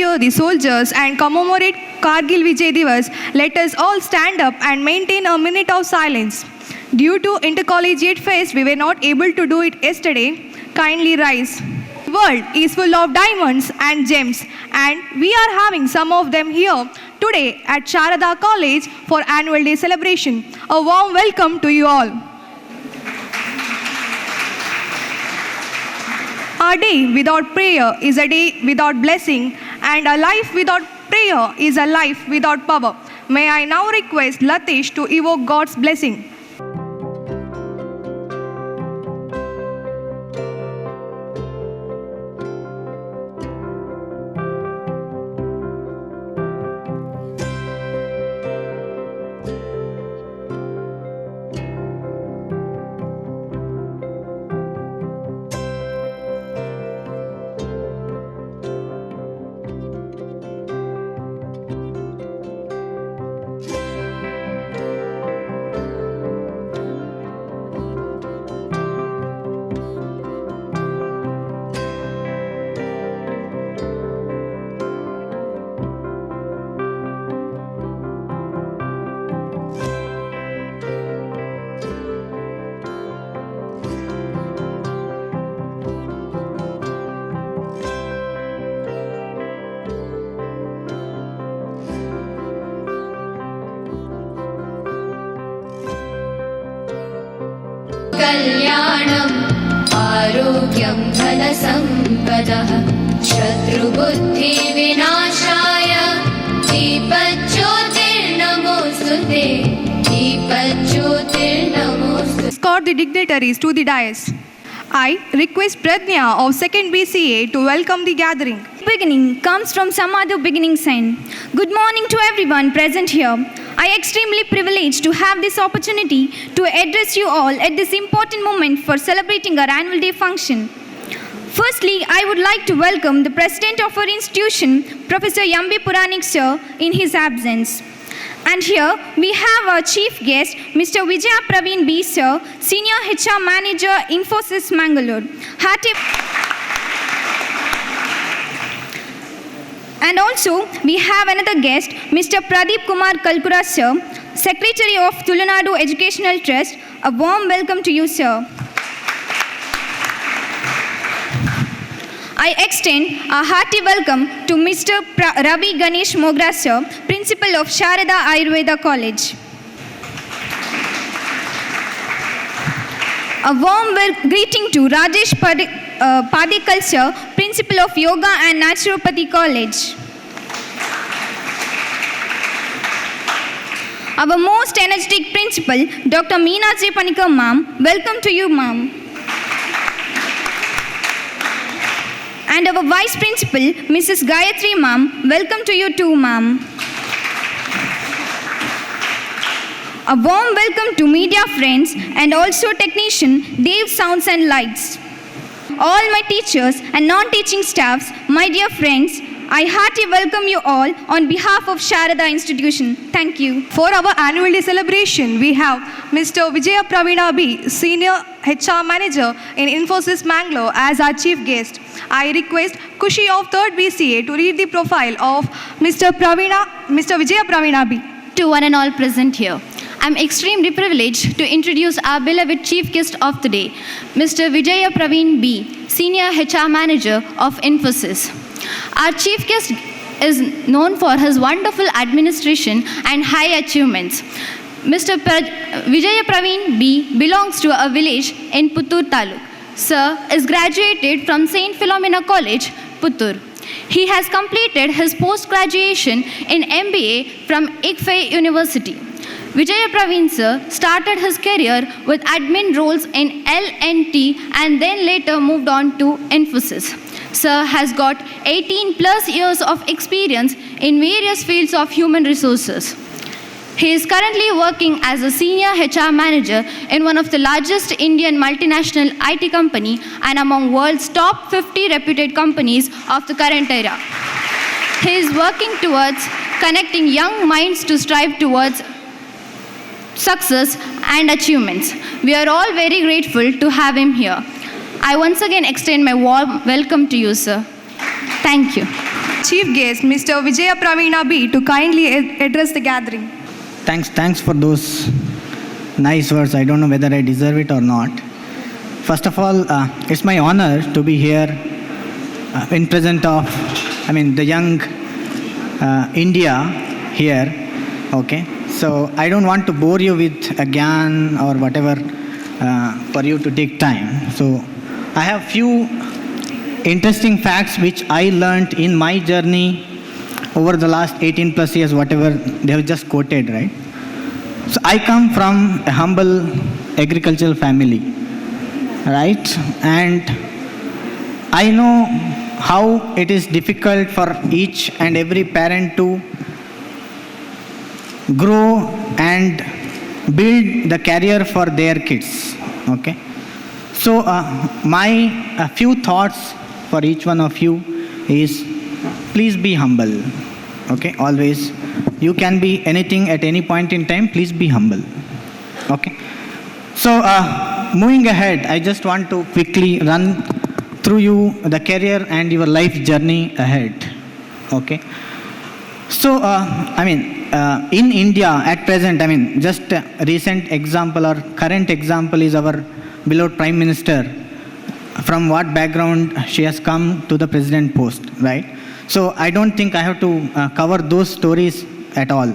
remember the soldiers and commemorate Kargil Vijay Divas, let us all stand up and maintain a minute of silence. Due to intercollegiate fest, we were not able to do it yesterday. Kindly rise. The world is full of diamonds and gems, and we are having some of them here today at Sharada College for Annual Day celebration. A warm welcome to you all. A day without prayer is a day without blessing, and a life without prayer is a life without power. May I now request Latish to evoke God's blessing. कल्याणम् आरोग्यं धनसम्पदः शत्रुबुद्धिविनाशाय दीपज्योतिर्नमोस्तुते दीपज्योतिर्नमोस्तुते. Escort the dignitaries to the dais. I request Pradnya of 2nd BCA to welcome the gathering. Beginning comes from some other beginning sign. Good morning to everyone present here. I am extremely privileged to have this opportunity to address you all at this important moment for celebrating our annual day function. Firstly, I would like to welcome the president of our institution, Professor Yambi Puranik sir, in his absence. And here we have our chief guest, Mr. Vijaya Praveen B sir, Senior HR Manager, Infosys Mangalore. And also, we have another guest, Mr. Pradeep Kumar Kalkura sir, Secretary of Tulunadu Educational Trust. A warm welcome to you, sir. I extend a hearty welcome to Mr. Ravi Ganesh Mogra sir, Principal of Sharada Ayurveda College. A warm greeting to Rajesh Padikal sir, Principal of Yoga and Naturopathy College. Our most energetic principal, Dr. Meena J. Panikar ma'am, welcome to you ma'am. And our vice principal, Mrs. Gayatri ma'am, welcome to you too ma'am. A warm welcome to media friends and also technician Dave Sounds and Lights. All my teachers and non-teaching staffs, my dear friends, I heartily welcome you all on behalf of Sharada Institution. Thank you. For our annual day celebration, we have Mr. Vijaya Praveen B, Senior HR Manager in Infosys Mangalore as our chief guest. I request Kushi of 3rd BCA to read the profile of Mr. Vijaya Praveen B. To one and all present here, I'm extremely privileged to introduce our beloved chief guest of the day, Mr. Vijaya Praveen B, Senior HR Manager of Infosys. Our chief guest is known for his wonderful administration and high achievements. Mr. Vijaya Praveen B belongs to a village in Puttur Taluk. Sir is graduated from St. Philomena College, Puttur. He has completed his post-graduation in MBA from ICFE University. Vijaya Praveen sir started his career with admin roles in L&T and then later moved on to Infosys. Sir has got 18 plus years of experience in various fields of human resources. He is currently working as a senior HR manager in one of the largest Indian multinational IT company and among world's top 50 reputed companies of the current era. He is working towards connecting young minds to strive towards success and achievements. We are all very grateful to have him here. I once again extend my warm welcome to you, sir. Thank you. Chief guest, Mr. Vijaya Pravina B, to kindly address the gathering. Thanks for those nice words. I don't know whether I deserve it or not. First of all, it's my honor to be here in present of, the young India here. Okay, so I don't want to bore you with a gyan or whatever for you to take time. So I have few interesting facts which I learnt in my journey over the last 18 plus years, whatever they have just quoted, right? So I come from a humble agricultural family, right? And I know how it is difficult for each and every parent to grow and build the career for their kids, okay? So my few thoughts for each one of you is, please be humble, okay? Always. You can be anything at any point in time. Please be humble, okay? So moving ahead, I just want to quickly run through you the career and your life journey ahead, okay? So in India at present, just a recent example or current example is our beloved Prime Minister, from what background she has come to the president post, right? So I don't think I have to cover those stories at all,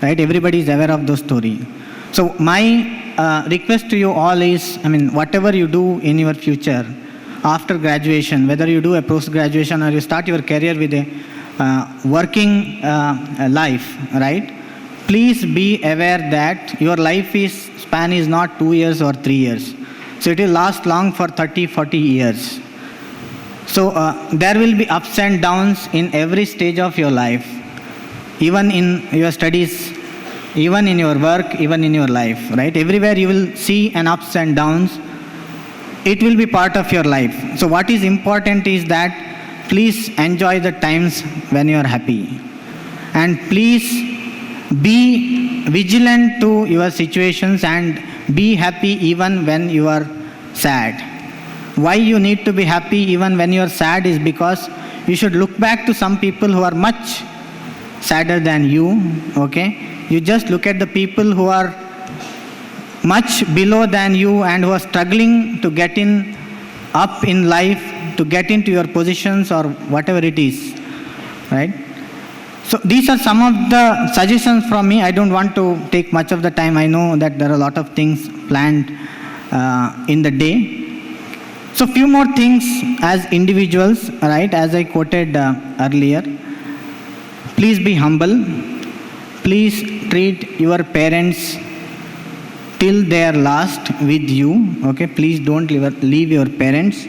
right? Everybody is aware of those stories. So my request to you all is, whatever you do in your future after graduation, whether you do a post-graduation or you start your career with a working life, right? Please be aware that your life span is not 2 years or 3 years. So it will last long for 30, 40 years. So there will be ups and downs in every stage of your life, even in your studies, even in your work, even in your life, right? Everywhere you will see an ups and downs. It will be part of your life. So what is important is that please enjoy the times when you are happy. And please be vigilant to your situations and be happy even when you are sad. Why you need to be happy even when you are sad is because you should look back to some people who are much sadder than you, okay? You just look at the people who are much below than you and who are struggling to get up in life, to get into your positions or whatever it is, right? So these are some of the suggestions from me. I don't want to take much of the time. I know that there are a lot of things planned in the day. So few more things as individuals, right? As I quoted earlier, please be humble. Please treat your parents till they are last with you, okay? Please don't leave your parents.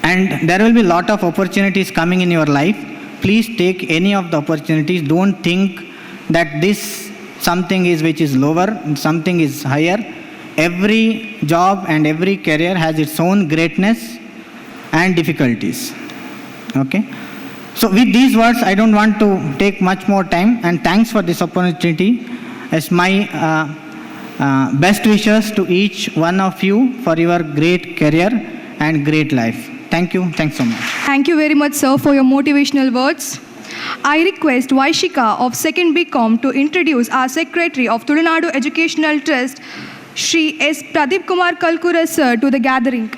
And there will be a lot of opportunities coming in your life. Please take any of the opportunities. Don't think that this something is which is lower, something is higher. Every job and every career has its own greatness and difficulties, okay? So with these words, I don't want to take much more time, and thanks for this opportunity. As my best wishes to each one of you for your great career and great life. Thank you. Thanks so much. Thank you very much, sir, for your motivational words. I request Vaishika of 2nd BCom to introduce our Secretary of Tulunadu Educational Trust, Shri S. Pradeep Kumar Kalkura, sir, to the gathering.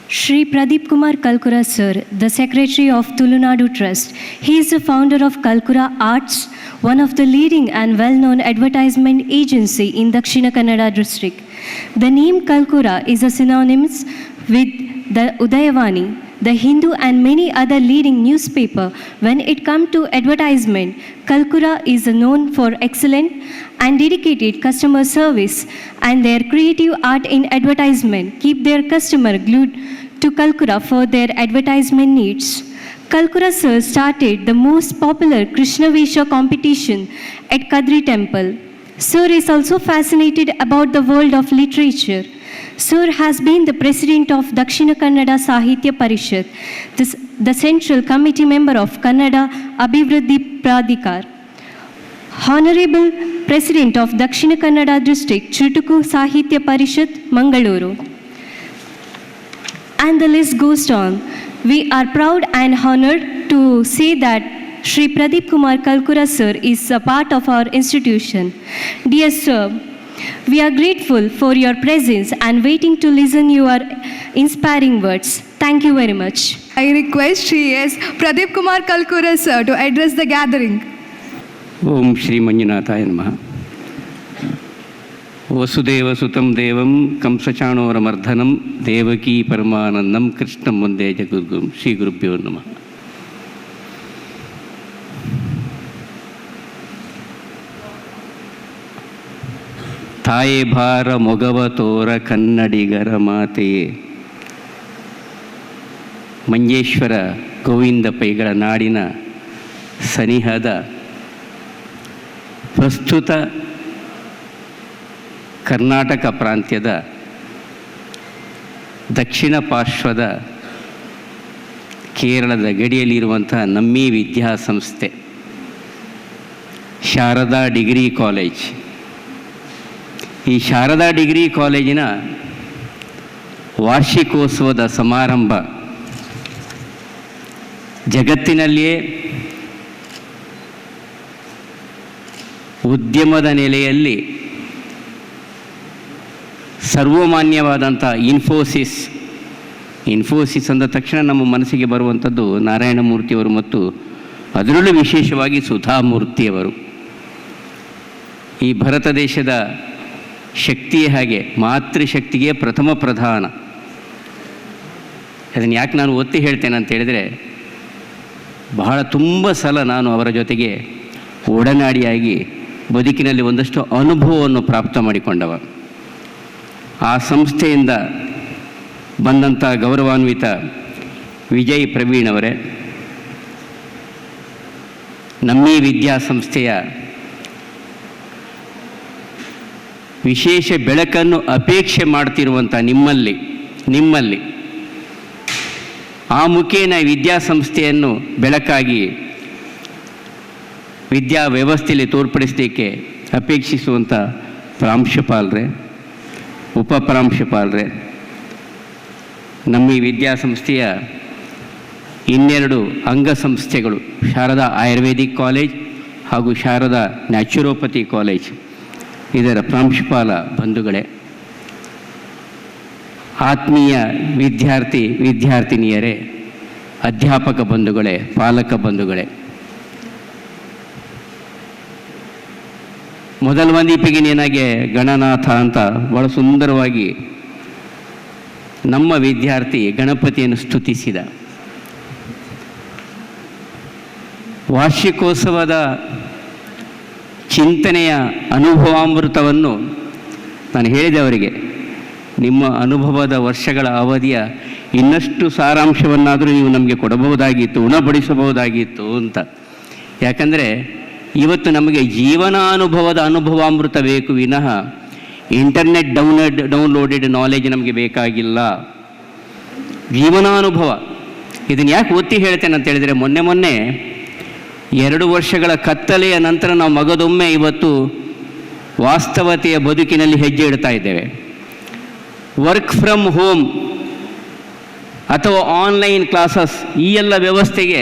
Shri Pradeep Kumar Kalkura, sir, the Secretary of Tulunadu Trust. He is the founder of Kalkura Arts, one of the leading and well-known advertisement agency in Dakshina Kannada district. The name Kalkura is a synonymous with the Udayavani, the Hindu and many other leading newspaper. When it comes to advertisement, Kalkura is known for excellent and dedicated customer service, and their creative art in advertisement keep their customer glued to Kalkura for their advertisement needs. Kalkura sir started the most popular Krishna Vesha competition at Kadri temple. Sir is also fascinated about the world of literature. Sir has been the president of Dakshina Kannada Sahitya Parishad, the central committee member of Kannada Abhivruddhi Pradhikar, Honorable President of Dakshina Kannada District Chutuku Sahitya Parishad, Mangaluru. And the list goes on. We are proud and honored to say that Shri Pradeep Kumar Kalkura sir is a part of our institution. Dear sir, we are grateful for your presence and waiting to listen your inspiring words. Thank you very much. I request Shri S. Pradeep Kumar Kalkura sir to address the gathering. ಓಂ ಶ್ರೀ ಮಂಜುನಾಥಾಯ ನಮಃ. ವಸುದೇವಸುತಂ ದೇವಂ ಕಂಸಚಾಣೂರಮರ್ಧನಂ ದೇವಕೀ ಪರಮಾನಂದಂ ಕೃಷ್ಣಂ ವಂದೇ ಜಗದ್ಗುರುಂ. ಶ್ರೀ ಗುರುಭ್ಯೋ ನಮಃ. ತಾಯೇ ಭಾರ ಮೊಗವ ತೋರ ಕನ್ನಡಿಗರ ಮಾತೆಯೇ, ಮಂಜೇಶ್ವರ ಗೋವಿಂದ ಪೈಗಳ ನಾಡಿನ ಸನಿಹದ ಪ್ರಸ್ತುತ ಕರ್ನಾಟಕ ಪ್ರಾಂತ್ಯದ ದಕ್ಷಿಣ ಪಾರ್ಶ್ವದ ಕೇರಳದ ಗಡಿಯಲ್ಲಿರುವಂಥ ನಮ್ಮಿ ವಿದ್ಯಾಸಂಸ್ಥೆ ಶಾರದಾ ಡಿಗ್ರಿ ಕಾಲೇಜ್. ಈ ಶಾರದಾ ಡಿಗ್ರಿ ಕಾಲೇಜಿನ ವಾರ್ಷಿಕೋತ್ಸವದ ಸಮಾರಂಭ ಜಗತ್ತಿನಲ್ಲಿಯೇ ಉದ್ಯಮದ ನೆಲೆಯಲ್ಲಿ ಸರ್ವಮಾನ್ಯವಾದಂಥ ಇನ್ಫೋಸಿಸ್ ಅಂದ ತಕ್ಷಣ ನಮ್ಮ ಮನಸ್ಸಿಗೆ ಬರುವಂಥದ್ದು ನಾರಾಯಣಮೂರ್ತಿಯವರು ಮತ್ತು ಅದರಲ್ಲೂ ವಿಶೇಷವಾಗಿ ಸುಧಾಮೂರ್ತಿಯವರು. ಈ ಭಾರತ ದೇಶದ ಶಕ್ತಿಯೇ ಹಾಗೆ, ಮಾತೃಶಕ್ತಿಗೆ ಪ್ರಥಮ ಪ್ರಧಾನ. ಅದನ್ನು ಯಾಕೆ ನಾನು ಒತ್ತಿ ಹೇಳ್ತೇನೆ ಅಂತ ಹೇಳಿದರೆ, ಬಹಳ ತುಂಬ ಸಲ ನಾನು ಅವರ ಜೊತೆಗೆ ಒಡನಾಡಿಯಾಗಿ ಬದುಕಿನಲ್ಲಿ ಒಂದಷ್ಟು ಅನುಭವವನ್ನು ಪ್ರಾಪ್ತ ಮಾಡಿಕೊಂಡವ. ಆ ಸಂಸ್ಥೆಯಿಂದ ಬಂದಂಥ ಗೌರವಾನ್ವಿತ ವಿಜಯ್ ಪ್ರವೀಣ್ ಅವರೇ, ನಮ್ಮಿ ವಿದ್ಯಾಸಂಸ್ಥೆಯ ವಿಶೇಷ ಬೆಳಕನ್ನು ಅಪೇಕ್ಷೆ ಮಾಡ್ತಿರುವಂಥ ನಿಮ್ಮಲ್ಲಿ ಆ ಮುಖೇನ ವಿದ್ಯಾಸಂಸ್ಥೆಯನ್ನು ಬೆಳಕಾಗಿ ವಿದ್ಯಾ ವ್ಯವಸ್ಥೆಯಲ್ಲಿ ತೋರ್ಪಡಿಸಲಿಕ್ಕೆ ಅಪೇಕ್ಷಿಸುವಂಥ ಪ್ರಾಂಶುಪಾಲರೇ, ಉಪಪ್ರಾಂಶುಪಾಲರೇ, ನಮ್ಮ ಈ ವಿದ್ಯಾಸಂಸ್ಥೆಯ ಇನ್ನೆರಡು ಅಂಗಸಂಸ್ಥೆಗಳು ಶಾರದಾ ಆಯುರ್ವೇದಿಕ್ ಕಾಲೇಜ್ ಹಾಗೂ ಶಾರದಾ ನ್ಯಾಚುರೋಪತಿ ಕಾಲೇಜ್, ಇದರ ಪ್ರಾಂಶುಪಾಲ ಬಂಧುಗಳೇ, ಆತ್ಮೀಯ ವಿದ್ಯಾರ್ಥಿನಿಯರೇ, ಅಧ್ಯಾಪಕ ಬಂಧುಗಳೇ, ಪಾಲಕ ಬಂಧುಗಳೇ, ಮೊದಲ ವಂದೀಪಿಗೆ ನಿನಗೆ ಗಣನಾಥ ಅಂತ ಬಹಳ ಸುಂದರವಾಗಿ ನಮ್ಮ ವಿದ್ಯಾರ್ಥಿ ಗಣಪತಿಯನ್ನು ಸ್ತುತಿಸಿದ. ವಾರ್ಷಿಕೋತ್ಸವದ ಚಿಂತನೆಯ ಅನುಭವಾಮೃತವನ್ನು ನಾನು ಹೇಳಿದೆ ಅವರಿಗೆ, ನಿಮ್ಮ ಅನುಭವದ ವರ್ಷಗಳ ಅವಧಿಯ ಇನ್ನಷ್ಟು ಸಾರಾಂಶವನ್ನಾದರೂ ನೀವು ನಮಗೆ ಕೊಡಬಹುದಾಗಿತ್ತು, ಉಣಬಡಿಸಬಹುದಾಗಿತ್ತು ಅಂತ. ಯಾಕಂದರೆ ಇವತ್ತು ನಮಗೆ ಜೀವನಾನುಭವದ ಅನುಭವಾಮೃತ ಬೇಕು ವಿನಃ ಇಂಟರ್ನೆಟ್ ಡೌನ್ಲೋಡೆಡ್ ನಾಲೆಜ್ ನಮಗೆ ಬೇಕಾಗಿಲ್ಲ. ಜೀವನಾನುಭವ ಇದನ್ನು ಯಾಕೆ ಒತ್ತಿ ಹೇಳ್ತೇನೆ ಅಂತ ಹೇಳಿದರೆ, ಮೊನ್ನೆ 2 ವರ್ಷಗಳ ಕತ್ತಲೆಯ ನಂತರ ನಾವು ಮಗದೊಮ್ಮೆ ಇವತ್ತು ವಾಸ್ತವತೆಯ ಬದುಕಿನಲ್ಲಿ ಹೆಜ್ಜೆ ಇಡ್ತಾ ಇದ್ದೇವೆ. ವರ್ಕ್ ಫ್ರಮ್ ಹೋಮ್ ಅಥವಾ ಆನ್ಲೈನ್ ಕ್ಲಾಸಸ್, ಈ ಎಲ್ಲ ವ್ಯವಸ್ಥೆಗೆ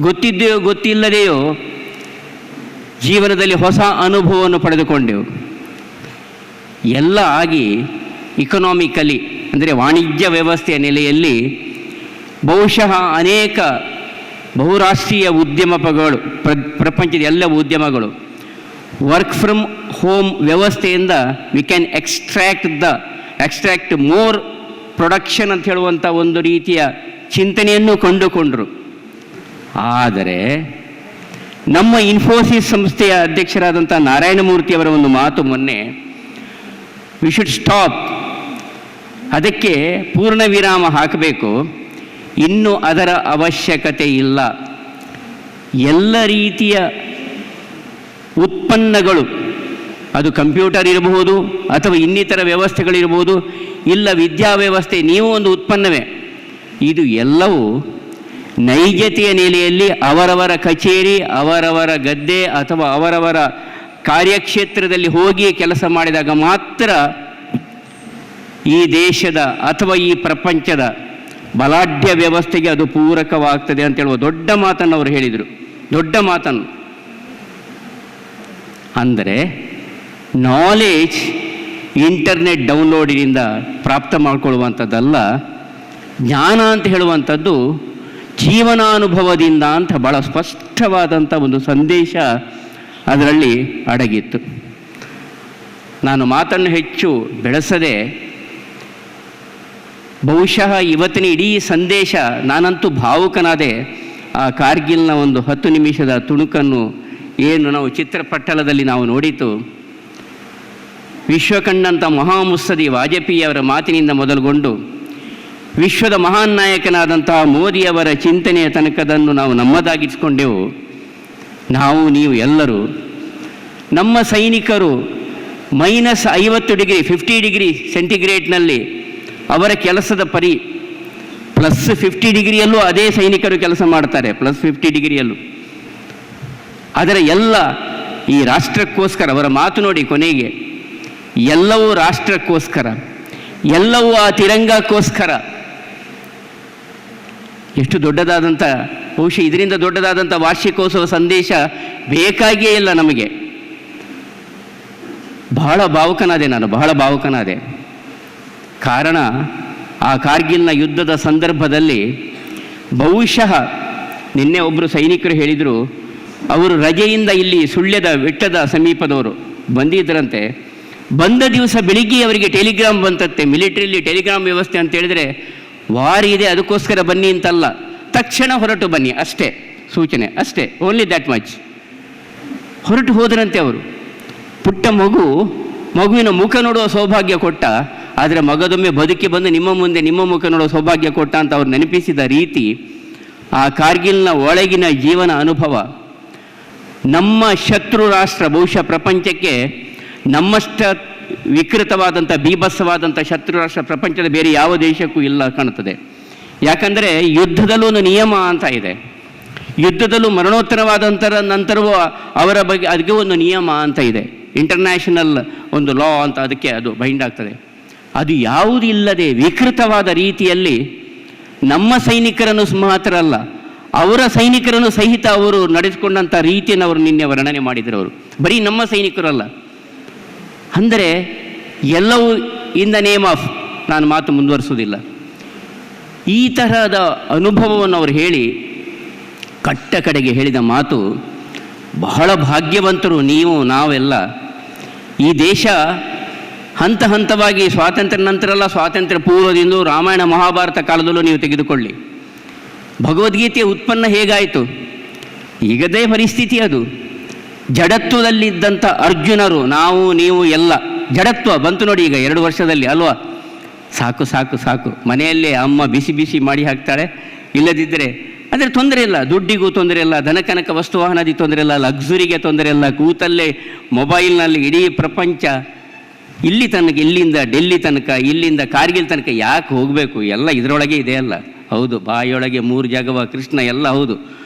ಗೊತ್ತಿದೆಯೋ ಗೊತ್ತಿಲ್ಲದೆಯೋ ಜೀವನದಲ್ಲಿ ಹೊಸ ಅನುಭವವನ್ನು ಪಡೆದುಕೊಂಡೆವು. ಎಲ್ಲ ಆಗಿ ಇಕನಾಮಿಕಲಿ ಅಂದರೆ ವಾಣಿಜ್ಯ ವ್ಯವಸ್ಥೆಯ ನೆಲೆಯಲ್ಲಿ ಬಹುಶಃ ಅನೇಕ ಬಹುರಾಷ್ಟ್ರೀಯ ಉದ್ಯಮಗಳು, ಪ್ರಪಂಚದ ಎಲ್ಲ ಉದ್ಯಮಗಳು ವರ್ಕ್ ಫ್ರಮ್ ಹೋಮ್ ವ್ಯವಸ್ಥೆಯಿಂದ we can extract more production ಅಂತ ಹೇಳುವಂಥ ಒಂದು ರೀತಿಯ ಚಿಂತನೆಯನ್ನು ಕಂಡುಕೊಂಡರು. ಆದರೆ ನಮ್ಮ ಇನ್ಫೋಸಿಸ್ ಸಂಸ್ಥೆಯ ಅಧ್ಯಕ್ಷರಾದಂಥ ನಾರಾಯಣಮೂರ್ತಿಯವರ ಒಂದು ಮಾತು ಮೊನ್ನೆ, ವಿ ಶುಡ್ ಸ್ಟಾಪ್, ಅದಕ್ಕೆ ಪೂರ್ಣ ವಿರಾಮ ಹಾಕಬೇಕು, ಇನ್ನು ಅದರ ಅವಶ್ಯಕತೆ ಇಲ್ಲ. ಎಲ್ಲ ರೀತಿಯ ಉತ್ಪನ್ನಗಳು, ಅದು ಕಂಪ್ಯೂಟರ್ ಇರಬಹುದು ಅಥವಾ ಇನ್ನಿತರ ವ್ಯವಸ್ಥೆಗಳಿರಬಹುದು, ಇಲ್ಲ ವಿದ್ಯಾವ್ಯವಸ್ಥೆ, ನೀವು ಒಂದು ಉತ್ಪನ್ನವೇ. ಇದು ಎಲ್ಲವೂ ನೈಜತೆಯ ನೆಲೆಯಲ್ಲಿ ಅವರವರ ಕಚೇರಿ, ಅವರವರ ಗದ್ದೆ ಅಥವಾ ಅವರವರ ಕಾರ್ಯಕ್ಷೇತ್ರದಲ್ಲಿ ಹೋಗಿ ಕೆಲಸ ಮಾಡಿದಾಗ ಮಾತ್ರ ಈ ದೇಶದ ಅಥವಾ ಈ ಪ್ರಪಂಚದ ಬಲಾಢ್ಯ ವ್ಯವಸ್ಥೆಗೆ ಅದು ಪೂರಕವಾಗ್ತದೆ ಅಂತ ಹೇಳುವ ದೊಡ್ಡ ಮಾತನ್ನು ಅವರು ಹೇಳಿದರು. ದೊಡ್ಡ ಮಾತನ್ನು ಅಂದರೆ ನಾಲೆಜ್ ಇಂಟರ್ನೆಟ್ ಡೌನ್ಲೋಡಿನಿಂದ ಪ್ರಾಪ್ತ ಮಾಡಿಕೊಳ್ಳುವಂಥದ್ದಲ್ಲ, ಜ್ಞಾನ ಅಂತ ಹೇಳುವಂಥದ್ದು ಜೀವನಾನುಭವದಿಂದ ಅಂತ ಭಾಳ ಸ್ಪಷ್ಟವಾದಂಥ ಒಂದು ಸಂದೇಶ ಅದರಲ್ಲಿ ಅಡಗಿತ್ತು. ನಾನು ಮಾತನ್ನು ಹೆಚ್ಚು ಬೆಳೆಸದೆ ಬಹುಶಃ ಇವತ್ತಿನ ಇಡೀ ಸಂದೇಶ, ನಾನಂತೂ ಭಾವುಕನಾದೆ. ಆ ಕಾರ್ಗಿಲ್ನ ಒಂದು 10 ನಿಮಿಷದ ತುಣುಕನ್ನು ಏನು ನಾವು ಚಿತ್ರಪಟ್ಟಲದಲ್ಲಿ ನಾವು ನೋಡಿತು, ವಿಶ್ವ ಕಂಡಂಥ ಮಹಾಮುತ್ಸದಿ ವಾಜಪೇಯಿಯವರ ಮಾತಿನಿಂದ ಮೊದಲುಗೊಂಡು ವಿಶ್ವದ ಮಹಾನ್ ನಾಯಕನಾದಂತಹ ಮೋದಿಯವರ ಚಿಂತನೆಯ ತನಕದನ್ನು ನಾವು ನಮ್ಮದಾಗಿಸಿಕೊಂಡೆವು. ನಾವು ನೀವು ಎಲ್ಲರೂ ನಮ್ಮ ಸೈನಿಕರು -50 ಡಿಗ್ರಿ 50 ಡಿಗ್ರಿ ಸೆಂಟಿಗ್ರೇಡ್ನಲ್ಲಿ ಅವರ ಕೆಲಸದ +50 ಡಿಗ್ರಿಯಲ್ಲೂ ಅದೇ ಸೈನಿಕರು ಕೆಲಸ ಮಾಡ್ತಾರೆ, +50 ಡಿಗ್ರಿಯಲ್ಲೂ. ಅದರ ಎಲ್ಲ ಈ ರಾಷ್ಟ್ರಕ್ಕೋಸ್ಕರ ಅವರ ಮಾತು ನೋಡಿ ಕೊನೆಗೆ, ಎಲ್ಲವೂ ರಾಷ್ಟ್ರಕ್ಕೋಸ್ಕರ, ಎಲ್ಲವೂ ಆ ತಿರಂಗಕ್ಕೋಸ್ಕರ. ಎಷ್ಟು ದೊಡ್ಡದಾದಂಥ, ಬಹುಶಃ ಇದರಿಂದ ದೊಡ್ಡದಾದಂಥ ವಾರ್ಷಿಕೋತ್ಸವ ಸಂದೇಶ ಬೇಕಾಗಿಯೇ ಇಲ್ಲ ನಮಗೆ. ಬಹಳ ಭಾವುಕನಾದೆ ನಾನು, ಬಹಳ ಭಾವುಕನಾದೆ. ಕಾರಣ ಆ ಕಾರ್ಗಿಲ್ನ ಯುದ್ಧದ ಸಂದರ್ಭದಲ್ಲಿ ಬಹುಶಃ ನಿನ್ನೆ ಒಬ್ಬರು ಸೈನಿಕರು ಹೇಳಿದರು, ಅವರು ರಜೆಯಿಂದ ಇಲ್ಲಿ ಸುಳ್ಯದ ಬೆಟ್ಟದ ಸಮೀಪದವರು ಬಂದಿದ್ದರಂತೆ. ಬಂದ ದಿವಸ ಬೆಳಿಗ್ಗೆ ಅವರಿಗೆ ಟೆಲಿಗ್ರಾಮ್ ಬಂತತ್ತೆ, ಮಿಲಿಟರಿಲಿ ಟೆಲಿಗ್ರಾಮ್ ವ್ಯವಸ್ಥೆ ಅಂತ ಹೇಳಿದರೆ ವಾರ್ ಇದೆ ಅದಕ್ಕೋಸ್ಕರ ಬನ್ನಿ ಅಂತಲ್ಲ, ತಕ್ಷಣ ಹೊರಟು ಬನ್ನಿ ಅಷ್ಟೇ ಸೂಚನೆ, ಅಷ್ಟೇ, ಓನ್ಲಿ ದ್ಯಾಟ್ ಮಚ್. ಹೊರಟು ಹೋದರಂತೆ ಅವರು. ಪುಟ್ಟ ಮಗುವಿನ ಮುಖ ನೋಡುವ ಸೌಭಾಗ್ಯ ಕೊಟ್ಟ, ಆದರೆ ಮಗದೊಮ್ಮೆ ಬದುಕಿ ಬಂದು ನಿಮ್ಮ ಮುಂದೆ ನಿಮ್ಮ ಮುಖ ನೋಡುವ ಸೌಭಾಗ್ಯ ಕೊಟ್ಟ ಅಂತ ಅವ್ರು ನೆನಪಿಸಿದ ರೀತಿ, ಆ ಕಾರ್ಗಿಲ್ನ ಒಳಗಿನ ಜೀವನ ಅನುಭವ. ನಮ್ಮ ಶತ್ರು ರಾಷ್ಟ್ರ, ಬಹುಶಃ ಪ್ರಪಂಚಕ್ಕೆ ನಮ್ಮಷ್ಟ ವಿಕೃತವಾದಂಥ ಬೀಭತ್ಸವಾದಂಥ ಶತ್ರು ರಾಷ್ಟ್ರ ಪ್ರಪಂಚದ ಬೇರೆ ಯಾವ ದೇಶಕ್ಕೂ ಇಲ್ಲ ಕಾಣುತ್ತದೆ. ಯಾಕಂದರೆ ಯುದ್ಧದಲ್ಲೂ ಒಂದು ನಿಯಮ ಅಂತ ಇದೆ, ಯುದ್ಧದಲ್ಲೂ ಮರಣೋತ್ತರವಾದಂಥ ನಂತರವೂ ಅವರ ಬಗ್ಗೆ ಅದಕ್ಕೆ ಒಂದು ನಿಯಮ ಅಂತ ಇದೆ, ಇಂಟರ್ನ್ಯಾಷನಲ್ ಒಂದು ಲಾ ಅಂತ, ಅದಕ್ಕೆ ಅದು ಬೈಂಡ್ ಆಗ್ತದೆ. ಅದು ಯಾವುದಿಲ್ಲದೆ ವಿಕೃತವಾದ ರೀತಿಯಲ್ಲಿ ನಮ್ಮ ಸೈನಿಕರನ್ನು ಮಾತ್ರ ಅಲ್ಲ, ಅವರ ಸೈನಿಕರನ್ನು ಸಹಿತ ಅವರು ನಡೆಸಿಕೊಂಡಂಥ ರೀತಿಯನ್ನು ಅವರು ನಿನ್ನೆ ವರ್ಣನೆ ಮಾಡಿದರು. ಅವರು ಬರೀ ನಮ್ಮ ಸೈನಿಕರಲ್ಲ, ಅಂದರೆ ಎಲ್ಲವೂ ಇನ್ ದ ನೇಮ್ ಆಫ್, ನಾನು ಮಾತು ಮುಂದುವರಿಸುವುದಿಲ್ಲ. ಈ ತರಹದ ಅನುಭವವನ್ನು ಅವರು ಹೇಳಿ ಕಟ್ಟ ಕಡೆಗೆ ಹೇಳಿದ ಮಾತು, ಬಹಳ ಭಾಗ್ಯವಂತರು ನೀವು ನಾವೆಲ್ಲ. ಈ ದೇಶ ಹಂತ ಹಂತವಾಗಿ ಸ್ವಾತಂತ್ರ್ಯ ನಂತರ ಅಲ್ಲ, ಸ್ವಾತಂತ್ರ್ಯ ಪೂರ್ವದಿಂದ ರಾಮಾಯಣ ಮಹಾಭಾರತ ಕಾಲದಲ್ಲೂ ನೀವು ತೆಗೆದುಕೊಳ್ಳಿ, ಭಗವದ್ಗೀತೆಯ ಉತ್ಪನ್ನ ಹೇಗಾಯಿತು? ಈಗದೇ ಪರಿಸ್ಥಿತಿ ಅದು. ಜಡತ್ವದಲ್ಲಿದ್ದಂಥ ಅರ್ಜುನರು, ನಾವು ನೀವು ಎಲ್ಲ ಜಡತ್ವ ಬಂತು ನೋಡಿ ಈಗ 2 ವರ್ಷದಲ್ಲಿ ಅಲ್ವಾ? ಸಾಕು ಸಾಕು ಸಾಕು, ಮನೆಯಲ್ಲೇ ಅಮ್ಮ ಬಿಸಿ ಬಿಸಿ ಮಾಡಿ ಹಾಕ್ತಾಳೆ, ಇಲ್ಲದಿದ್ದರೆ ಅಂದರೆ ತೊಂದರೆ ಇಲ್ಲ, ದುಡ್ಡಿಗೂ ತೊಂದರೆ ಇಲ್ಲ, ಧನಕನಕ ವಸ್ತುವಾಹನದಿ ತೊಂದರೆ ಇಲ್ಲ, ಲಕ್ಸುರಿಗೆ ತೊಂದರೆ ಇಲ್ಲ, ಕೂತಲ್ಲೇ ಮೊಬೈಲ್ನಲ್ಲಿ ಇಡೀ ಪ್ರಪಂಚ ಇಲ್ಲಿ ತನಕ, ಇಲ್ಲಿಂದ ಡೆಲ್ಲಿ ತನಕ, ಇಲ್ಲಿಂದ ಕಾರ್ಗಿಲ್ ತನಕ ಯಾಕೆ ಹೋಗಬೇಕು? ಎಲ್ಲ ಇದರೊಳಗೆ ಇದೆ ಅಲ್ಲ. ಹೌದು, ಬಾಯಿಯೊಳಗೆ 3 ಜಾಗವ ಕೃಷ್ಣ, ಎಲ್ಲ ಹೌದು.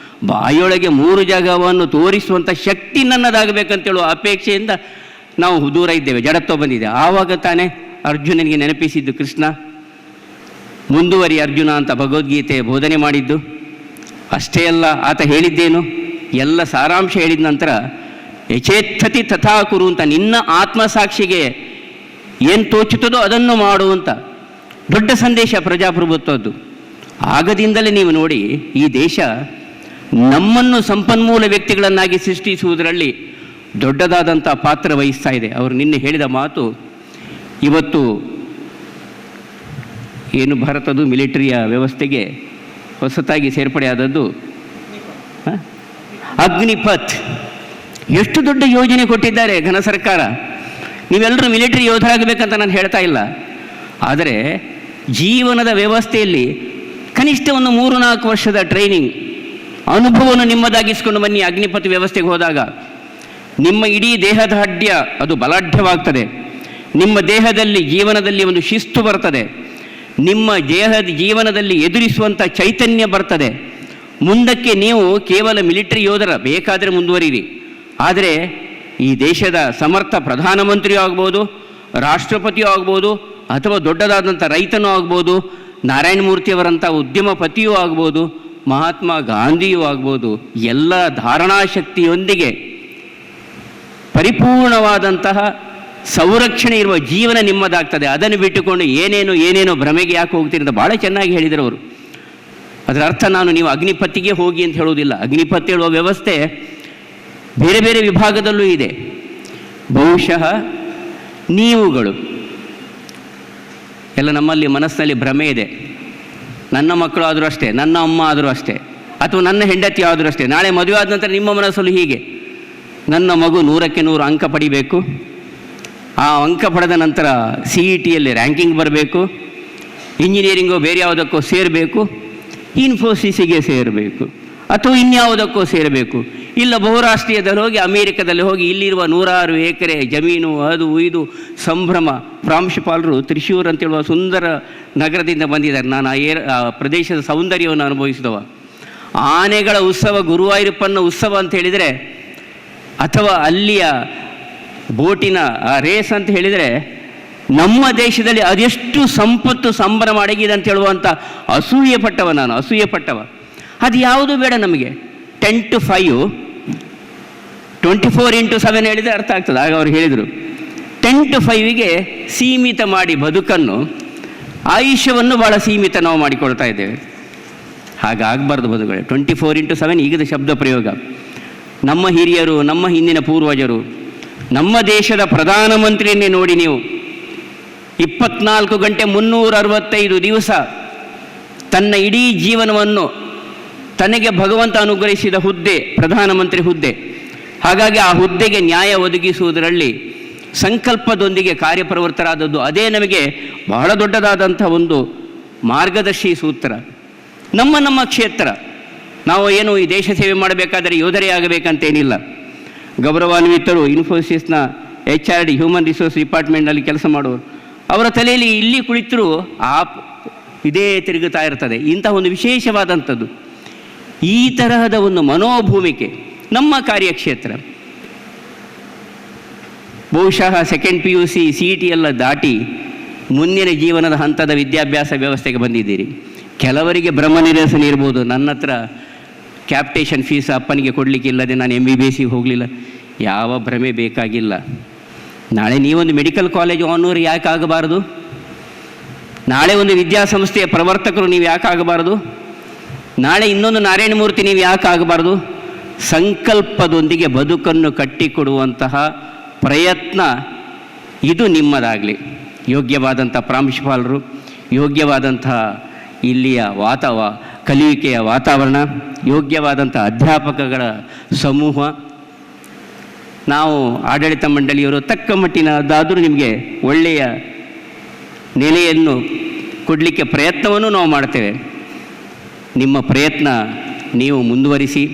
ಬಾಯಿಯೊಳಗೆ 3 ಜಾಗವನ್ನು ತೋರಿಸುವಂಥ ಶಕ್ತಿ ನನ್ನದಾಗಬೇಕಂತೇಳುವ ಅಪೇಕ್ಷೆಯಿಂದ ನಾವು ದೂರ ಇದ್ದೇವೆ, ಜಡತ್ವ ಬಂದಿದೆ. ಆವಾಗ ತಾನೇ ಅರ್ಜುನನಿಗೆ ನೆನಪಿಸಿದ್ದು ಕೃಷ್ಣ, ಮುಂದುವರಿ ಅರ್ಜುನ ಅಂತ ಭಗವದ್ಗೀತೆ ಬೋಧನೆ ಮಾಡಿದ್ದು. ಅಷ್ಟೇ ಅಲ್ಲ, ಆತ ಹೇಳಿದ್ದೇನು, ಎಲ್ಲ ಸಾರಾಂಶ ಹೇಳಿದ ನಂತರ ಯಚೇಚ್ಛತಿ ತಥಾ ಕುರು ಅಂತ, ನಿನ್ನ ಆತ್ಮಸಾಕ್ಷಿಗೆ ಏನು ತೋಚುತ್ತದೋ ಅದನ್ನು ಮಾಡುವಂಥ ದೊಡ್ಡ ಸಂದೇಶ ಪ್ರಜಾಪ್ರಭುತ್ವದ್ದು. ಆಗದಿಂದಲೇ ನೀವು ನೋಡಿ, ಈ ದೇಶ ನಮ್ಮನ್ನು ಸಂಪನ್ಮೂಲ ವ್ಯಕ್ತಿಗಳನ್ನಾಗಿ ಸೃಷ್ಟಿಸುವುದರಲ್ಲಿ ದೊಡ್ಡದಾದಂಥ ಪಾತ್ರ ವಹಿಸ್ತಾ ಇದೆ. ಅವರು ನಿನ್ನೆ ಹೇಳಿದ ಮಾತು, ಇವತ್ತು ಏನು ಭಾರತದ ಮಿಲಿಟರಿಯ ವ್ಯವಸ್ಥೆಗೆ ಹೊಸತಾಗಿ ಸೇರ್ಪಡೆಯಾದದ್ದು ಅಗ್ನಿಪಥ್. ಎಷ್ಟು ದೊಡ್ಡ ಯೋಜನೆ ಕೊಟ್ಟಿದ್ದಾರೆ ಘನ ಸರ್ಕಾರ. ನೀವೆಲ್ಲರೂ ಮಿಲಿಟರಿ ಯೋಧರಾಗಬೇಕಂತ ನಾನು ಹೇಳ್ತಾ ಇಲ್ಲ, ಆದರೆ ಜೀವನದ ವ್ಯವಸ್ಥೆಯಲ್ಲಿ ಕನಿಷ್ಠ ಒಂದು 3-4 ವರ್ಷದ ಟ್ರೈನಿಂಗ್ ಅನುಭವವನ್ನು ನಿಮ್ಮದಾಗಿಸ್ಕೊಂಡು ಬನ್ನಿ. ಅಗ್ನಿಪಥ್ ವ್ಯವಸ್ಥೆಗೆ ಹೋದಾಗ ನಿಮ್ಮ ಇಡೀ ದೇಹದಾಢ್ಯ ಅದು ಬಲಾಢ್ಯವಾಗ್ತದೆ, ನಿಮ್ಮ ದೇಹದಲ್ಲಿ ಜೀವನದಲ್ಲಿ ಒಂದು ಶಿಸ್ತು ಬರ್ತದೆ, ನಿಮ್ಮ ಜೀವನದಲ್ಲಿ ಎದುರಿಸುವಂಥ ಚೈತನ್ಯ ಬರ್ತದೆ. ಮುಂದಕ್ಕೆ ನೀವು ಕೇವಲ ಮಿಲಿಟರಿ ಯೋಧರ ಬೇಕಾದರೆ ಮುಂದುವರಿರಿ, ಆದರೆ ಈ ದೇಶದ ಸಮರ್ಥ ಪ್ರಧಾನಮಂತ್ರಿಯೂ ಆಗ್ಬೋದು, ರಾಷ್ಟ್ರಪತಿಯೂ ಆಗ್ಬೋದು, ಅಥವಾ ದೊಡ್ಡದಾದಂಥ ರೈತನೂ ಆಗ್ಬೋದು, ನಾರಾಯಣ ಮೂರ್ತಿಯವರಂಥ ಉದ್ಯಮಪತಿಯೂ ಆಗ್ಬೋದು, ಮಹಾತ್ಮ ಗಾಂಧಿಯೂ ಆಗ್ಬೋದು. ಎಲ್ಲ ಧಾರಣಾಶಕ್ತಿಯೊಂದಿಗೆ ಪರಿಪೂರ್ಣವಾದಂತಹ ಸಂರಕ್ಷಣೆ ಇರುವ ಜೀವನ ನಿಮ್ಮದಾಗ್ತದೆ. ಅದನ್ನು ಬಿಟ್ಟುಕೊಂಡು ಏನೇನೋ ಭ್ರಮೆಗೆ ಯಾಕೆ ಹೋಗ್ತೀರಿ ಅಂತ ಭಾಳ ಚೆನ್ನಾಗಿ ಹೇಳಿದರು ಅವರು. ಅದರ ಅರ್ಥ ನೀವು ಅಗ್ನಿಪತ್ತಿಗೆ ಹೋಗಿ ಅಂತ ಹೇಳುವುದಿಲ್ಲ. ಅಗ್ನಿಪತ್ತಿ ಹೇಳುವ ವ್ಯವಸ್ಥೆ ಬೇರೆ ಬೇರೆ ವಿಭಾಗದಲ್ಲೂ ಇದೆ. ಬಹುಶಃ ನೀವುಗಳು ಎಲ್ಲ ನಮ್ಮಲ್ಲಿ ಮನಸ್ಸಿನಲ್ಲಿ ಭ್ರಮೆ ಇದೆ. ನನ್ನ ಮಕ್ಕಳು ಆದರೂ ಅಷ್ಟೇ, ನನ್ನ ಅಮ್ಮ ಆದರೂ ಅಷ್ಟೇ, ಅಥವಾ ನನ್ನ ಹೆಂಡತಿ ಆದರೂ ಅಷ್ಟೇ. ನಾಳೆ ಮದುವೆ ಆದ ನಂತರ ನಿಮ್ಮ ಮನಸ್ಸಲ್ಲಿ ಹೀಗೆ, ನನ್ನ ಮಗು 100ಕ್ಕೆ 100 ಅಂಕ ಪಡಿಬೇಕು, ಆ ಅಂಕ ಪಡೆದ ನಂತರ CETಯಲ್ಲಿ ರ್ಯಾಂಕಿಂಗ್ ಬರಬೇಕು, ಇಂಜಿನಿಯರಿಂಗೋ ಬೇರೆ ಯಾವುದಕ್ಕೋ ಸೇರಬೇಕು, ಇನ್ಫೋಸಿಸಿಗೆ ಸೇರಬೇಕು, ಅಥವಾ ಇನ್ಯಾವುದಕ್ಕೋ ಸೇರಬೇಕು, ಇಲ್ಲ ಬಹುರಾಷ್ಟ್ರೀಯದಲ್ಲಿ ಹೋಗಿ ಅಮೇರಿಕದಲ್ಲಿ ಹೋಗಿ ಇಲ್ಲಿರುವ 100 ಎಕರೆ ಜಮೀನು ಅದು ಇದು ಸಂಭ್ರಮ. ಪ್ರಾಂಶುಪಾಲರು ತ್ರಿಶೂರ್ ಅಂತೇಳುವ ಸುಂದರ ನಗರದಿಂದ ಬಂದಿದ್ದಾರೆ. ನಾನು ಆ ಪ್ರದೇಶದ ಸೌಂದರ್ಯವನ್ನು ಅನುಭವಿಸಿದವ. ಆನೆಗಳ ಉತ್ಸವ, ಗುರುವಾಯೂರಪ್ಪನ ಉತ್ಸವ ಅಂತ ಹೇಳಿದರೆ, ಅಥವಾ ಅಲ್ಲಿಯ ಬೋಟಿನ ರೇಸ್ ಅಂತ ಹೇಳಿದರೆ, ನಮ್ಮ ದೇಶದಲ್ಲಿ ಅದೆಷ್ಟು ಸಂಪತ್ತು ಸಂಭ್ರಮ ಅಡಗಿದೆ ಅಂತ ಹೇಳುವಂಥ ಅಸೂಯೆ ಪಟ್ಟವ. ಅದು ಯಾವುದು ಬೇಡ ನಮಗೆ. 10 to 5, 24x7 ಹೇಳಿದರೆ ಅರ್ಥ ಆಗ್ತದೆ. ಆಗ ಅವರು ಹೇಳಿದರು 10 to 5ಗೆ ಸೀಮಿತ ಮಾಡಿ ಬದುಕನ್ನು, ಆಯುಷ್ಯವನ್ನು ಭಾಳ ಸೀಮಿತ ನಾವು ಮಾಡಿಕೊಳ್ತಾ ಇದ್ದೇವೆ. ಹಾಗಾಗಬಾರ್ದು ಬದುಕುಗಳೇ. 24x7 ಈಗದ ಶಬ್ದ ಪ್ರಯೋಗ. ನಮ್ಮ ಹಿರಿಯರು, ನಮ್ಮ ಹಿಂದಿನ ಪೂರ್ವಜರು, ನಮ್ಮ ದೇಶದ ಪ್ರಧಾನಮಂತ್ರಿಯನ್ನೇ ನೋಡಿ ನೀವು. 24 ಗಂಟೆ 365 ದಿವಸ ತನ್ನ ಇಡೀ ಜೀವನವನ್ನು ತನಗೆ ಭಗವಂತ ಅನುಗ್ರಹಿಸಿದ ಹುದ್ದೆ ಪ್ರಧಾನಮಂತ್ರಿ ಹುದ್ದೆ. ಹಾಗಾಗಿ ಆ ಹುದ್ದೆಗೆ ನ್ಯಾಯ ಒದಗಿಸುವುದರಲ್ಲಿ ಸಂಕಲ್ಪದೊಂದಿಗೆ ಕಾರ್ಯಪ್ರವೃತ್ತರಾದದ್ದು, ಅದೇ ನಮಗೆ ಬಹಳ ದೊಡ್ಡದಾದಂಥ ಒಂದು ಮಾರ್ಗದರ್ಶಿ ಸೂತ್ರ. ನಮ್ಮ ಕ್ಷೇತ್ರ ನಾವು ಏನು ಈ ದೇಶ ಸೇವೆ ಮಾಡಬೇಕಾದರೆ ಯೋಧರೇ ಆಗಬೇಕಂತೇನಿಲ್ಲ. ಗೌರವಾನ್ವಿತರು ಇನ್ಫೋಸಿಸ್ನ HRD ಹ್ಯೂಮನ್ ರಿಸೋರ್ಸ್ ಡಿಪಾರ್ಟ್ಮೆಂಟ್ನಲ್ಲಿ ಕೆಲಸ ಮಾಡುವರು, ಅವರ ತಲೆಯಲ್ಲಿ ಇಲ್ಲಿ ಕುಳಿತರೂ ಇದೇ ತಿರುಗುತ್ತಾ ಇರ್ತದೆ. ಇಂತಹ ಒಂದು ವಿಶೇಷವಾದಂಥದ್ದು, ಈ ತರಹದ ಒಂದು ಮನೋಭೂಮಿಕೆ ನಮ್ಮ ಕಾರ್ಯಕ್ಷೇತ್ರ. ಬಹುಶಃ 2nd PUC CET ಎಲ್ಲ ದಾಟಿ ಮುಂದಿನ ಜೀವನದ ಹಂತದ ವಿದ್ಯಾಭ್ಯಾಸ ವ್ಯವಸ್ಥೆಗೆ ಬಂದಿದ್ದೀರಿ. ಕೆಲವರಿಗೆ ಬ್ರಹ್ಮ ನಿರಸನ ಇರ್ಬೋದು, ನನ್ನ ಹತ್ರ ಕ್ಯಾಪ್ಟೇಷನ್ ಫೀಸ್ ಅಪ್ಪನಿಗೆ ಕೊಡಲಿಕ್ಕಿಲ್ಲದೆ ನಾನು MBBS ಹೋಗಲಿಲ್ಲ. ಯಾವ ಭ್ರಮೆ ಬೇಕಾಗಿಲ್ಲ. ನಾಳೆ ನೀವೊಂದು ಮೆಡಿಕಲ್ ಕಾಲೇಜ್ ಆನೂರು ಯಾಕೆ ಆಗಬಾರ್ದು? ನಾಳೆ ಒಂದು ವಿದ್ಯಾಸಂಸ್ಥೆಯ ಪ್ರವರ್ತಕರು ನೀವು ಯಾಕೆ ಆಗಬಾರ್ದು? ನಾಳೆ ಇನ್ನೊಂದು ನಾರಾಯಣ ಮೂರ್ತಿ ನೀವು ಯಾಕೆ ಆಗಬಾರ್ದು? ಸಂಕಲ್ಪದೊಂದಿಗೆ ಬದುಕನ್ನು ಕಟ್ಟಿಕೊಡುವಂತಹ ಪ್ರಯತ್ನ ಇದು ನಿಮ್ಮದಾಗಲಿ. ಯೋಗ್ಯವಾದಂಥ ಪ್ರಾಂಶುಪಾಲರು, ಯೋಗ್ಯವಾದಂತಹ ಇಲ್ಲಿಯ ಕಲಿಯುವಿಕೆಯ ವಾತಾವರಣ, ಯೋಗ್ಯವಾದಂಥ ಅಧ್ಯಾಪಕಗಳ ಸಮೂಹ, ನಾವು ಆಡಳಿತ ಮಂಡಳಿಯವರು ತಕ್ಕ ಮಟ್ಟಿನದಾದರೂ ನಿಮಗೆ ಒಳ್ಳೆಯ ನೆಲೆಯನ್ನು ಕೊಡಲಿಕ್ಕೆ ಪ್ರಯತ್ನವನ್ನು ನಾವು ಮಾಡ್ತೇವೆ. ನಿಮ್ಮ ಪ್ರಯತ್ನ ನೀವು ಮುಂದುವರಿಸಿ.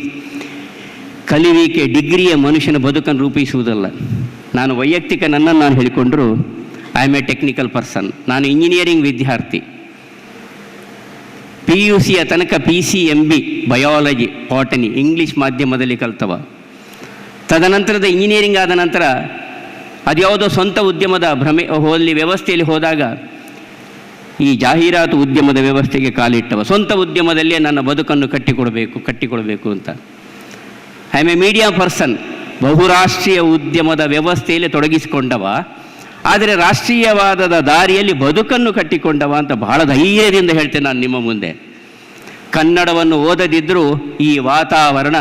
ಕಲಿಯುವಿಕೆ ಡಿಗ್ರಿಯ ಮನುಷ್ಯನ ಬದುಕನ್ನು ರೂಪಿಸುವುದಲ್ಲ. ನಾನು ವೈಯಕ್ತಿಕ ನನ್ನನ್ನು ನಾನು ಹೇಳಿಕೊಂಡರೂ I am a technical person. ನಾನು ಇಂಜಿನಿಯರಿಂಗ್ ವಿದ್ಯಾರ್ಥಿ. PUCಯ ತನಕ PCMB ಬಯಾಲಜಿ, ಬಾಟನಿ, ಇಂಗ್ಲೀಷ್ ಮಾಧ್ಯಮದಲ್ಲಿ ಕಲ್ತವ. ತದನಂತರದ ಇಂಜಿನಿಯರಿಂಗ್ ಆದ ನಂತರ ಅದ್ಯಾವುದೋ ಸ್ವಂತ ಉದ್ಯಮದ ವ್ಯವಸ್ಥೆಯಲ್ಲಿ ಹೋದಾಗ ಈ ಜಾಹೀರಾತು ಉದ್ಯಮದ ವ್ಯವಸ್ಥೆಗೆ ಕಾಲಿಟ್ಟವ. ಸ್ವಂತ ಉದ್ಯಮದಲ್ಲೇ ನನ್ನ ಬದುಕನ್ನು ಕಟ್ಟಿಕೊಳ್ಬೇಕು ಅಂತ. I am A media person. ಬಹುರಾಷ್ಟ್ರೀಯ ಉದ್ಯಮದ ವ್ಯವಸ್ಥೆಯಲ್ಲಿ ತೊಡಗಿಸಿಕೊಂಡವ, ಆದರೆ ರಾಷ್ಟ್ರೀಯವಾದದ ದಾರಿಯಲ್ಲಿ ಬದುಕನ್ನು ಕಟ್ಟಿಕೊಂಡವ ಅಂತ ಬಹಳ ಧೈರ್ಯದಿಂದ ಹೇಳ್ತೇನೆ ನಾನು ನಿಮ್ಮ ಮುಂದೆ. ಕನ್ನಡವನ್ನು ಓದದಿದ್ದರೂ ಈ ವಾತಾವರಣ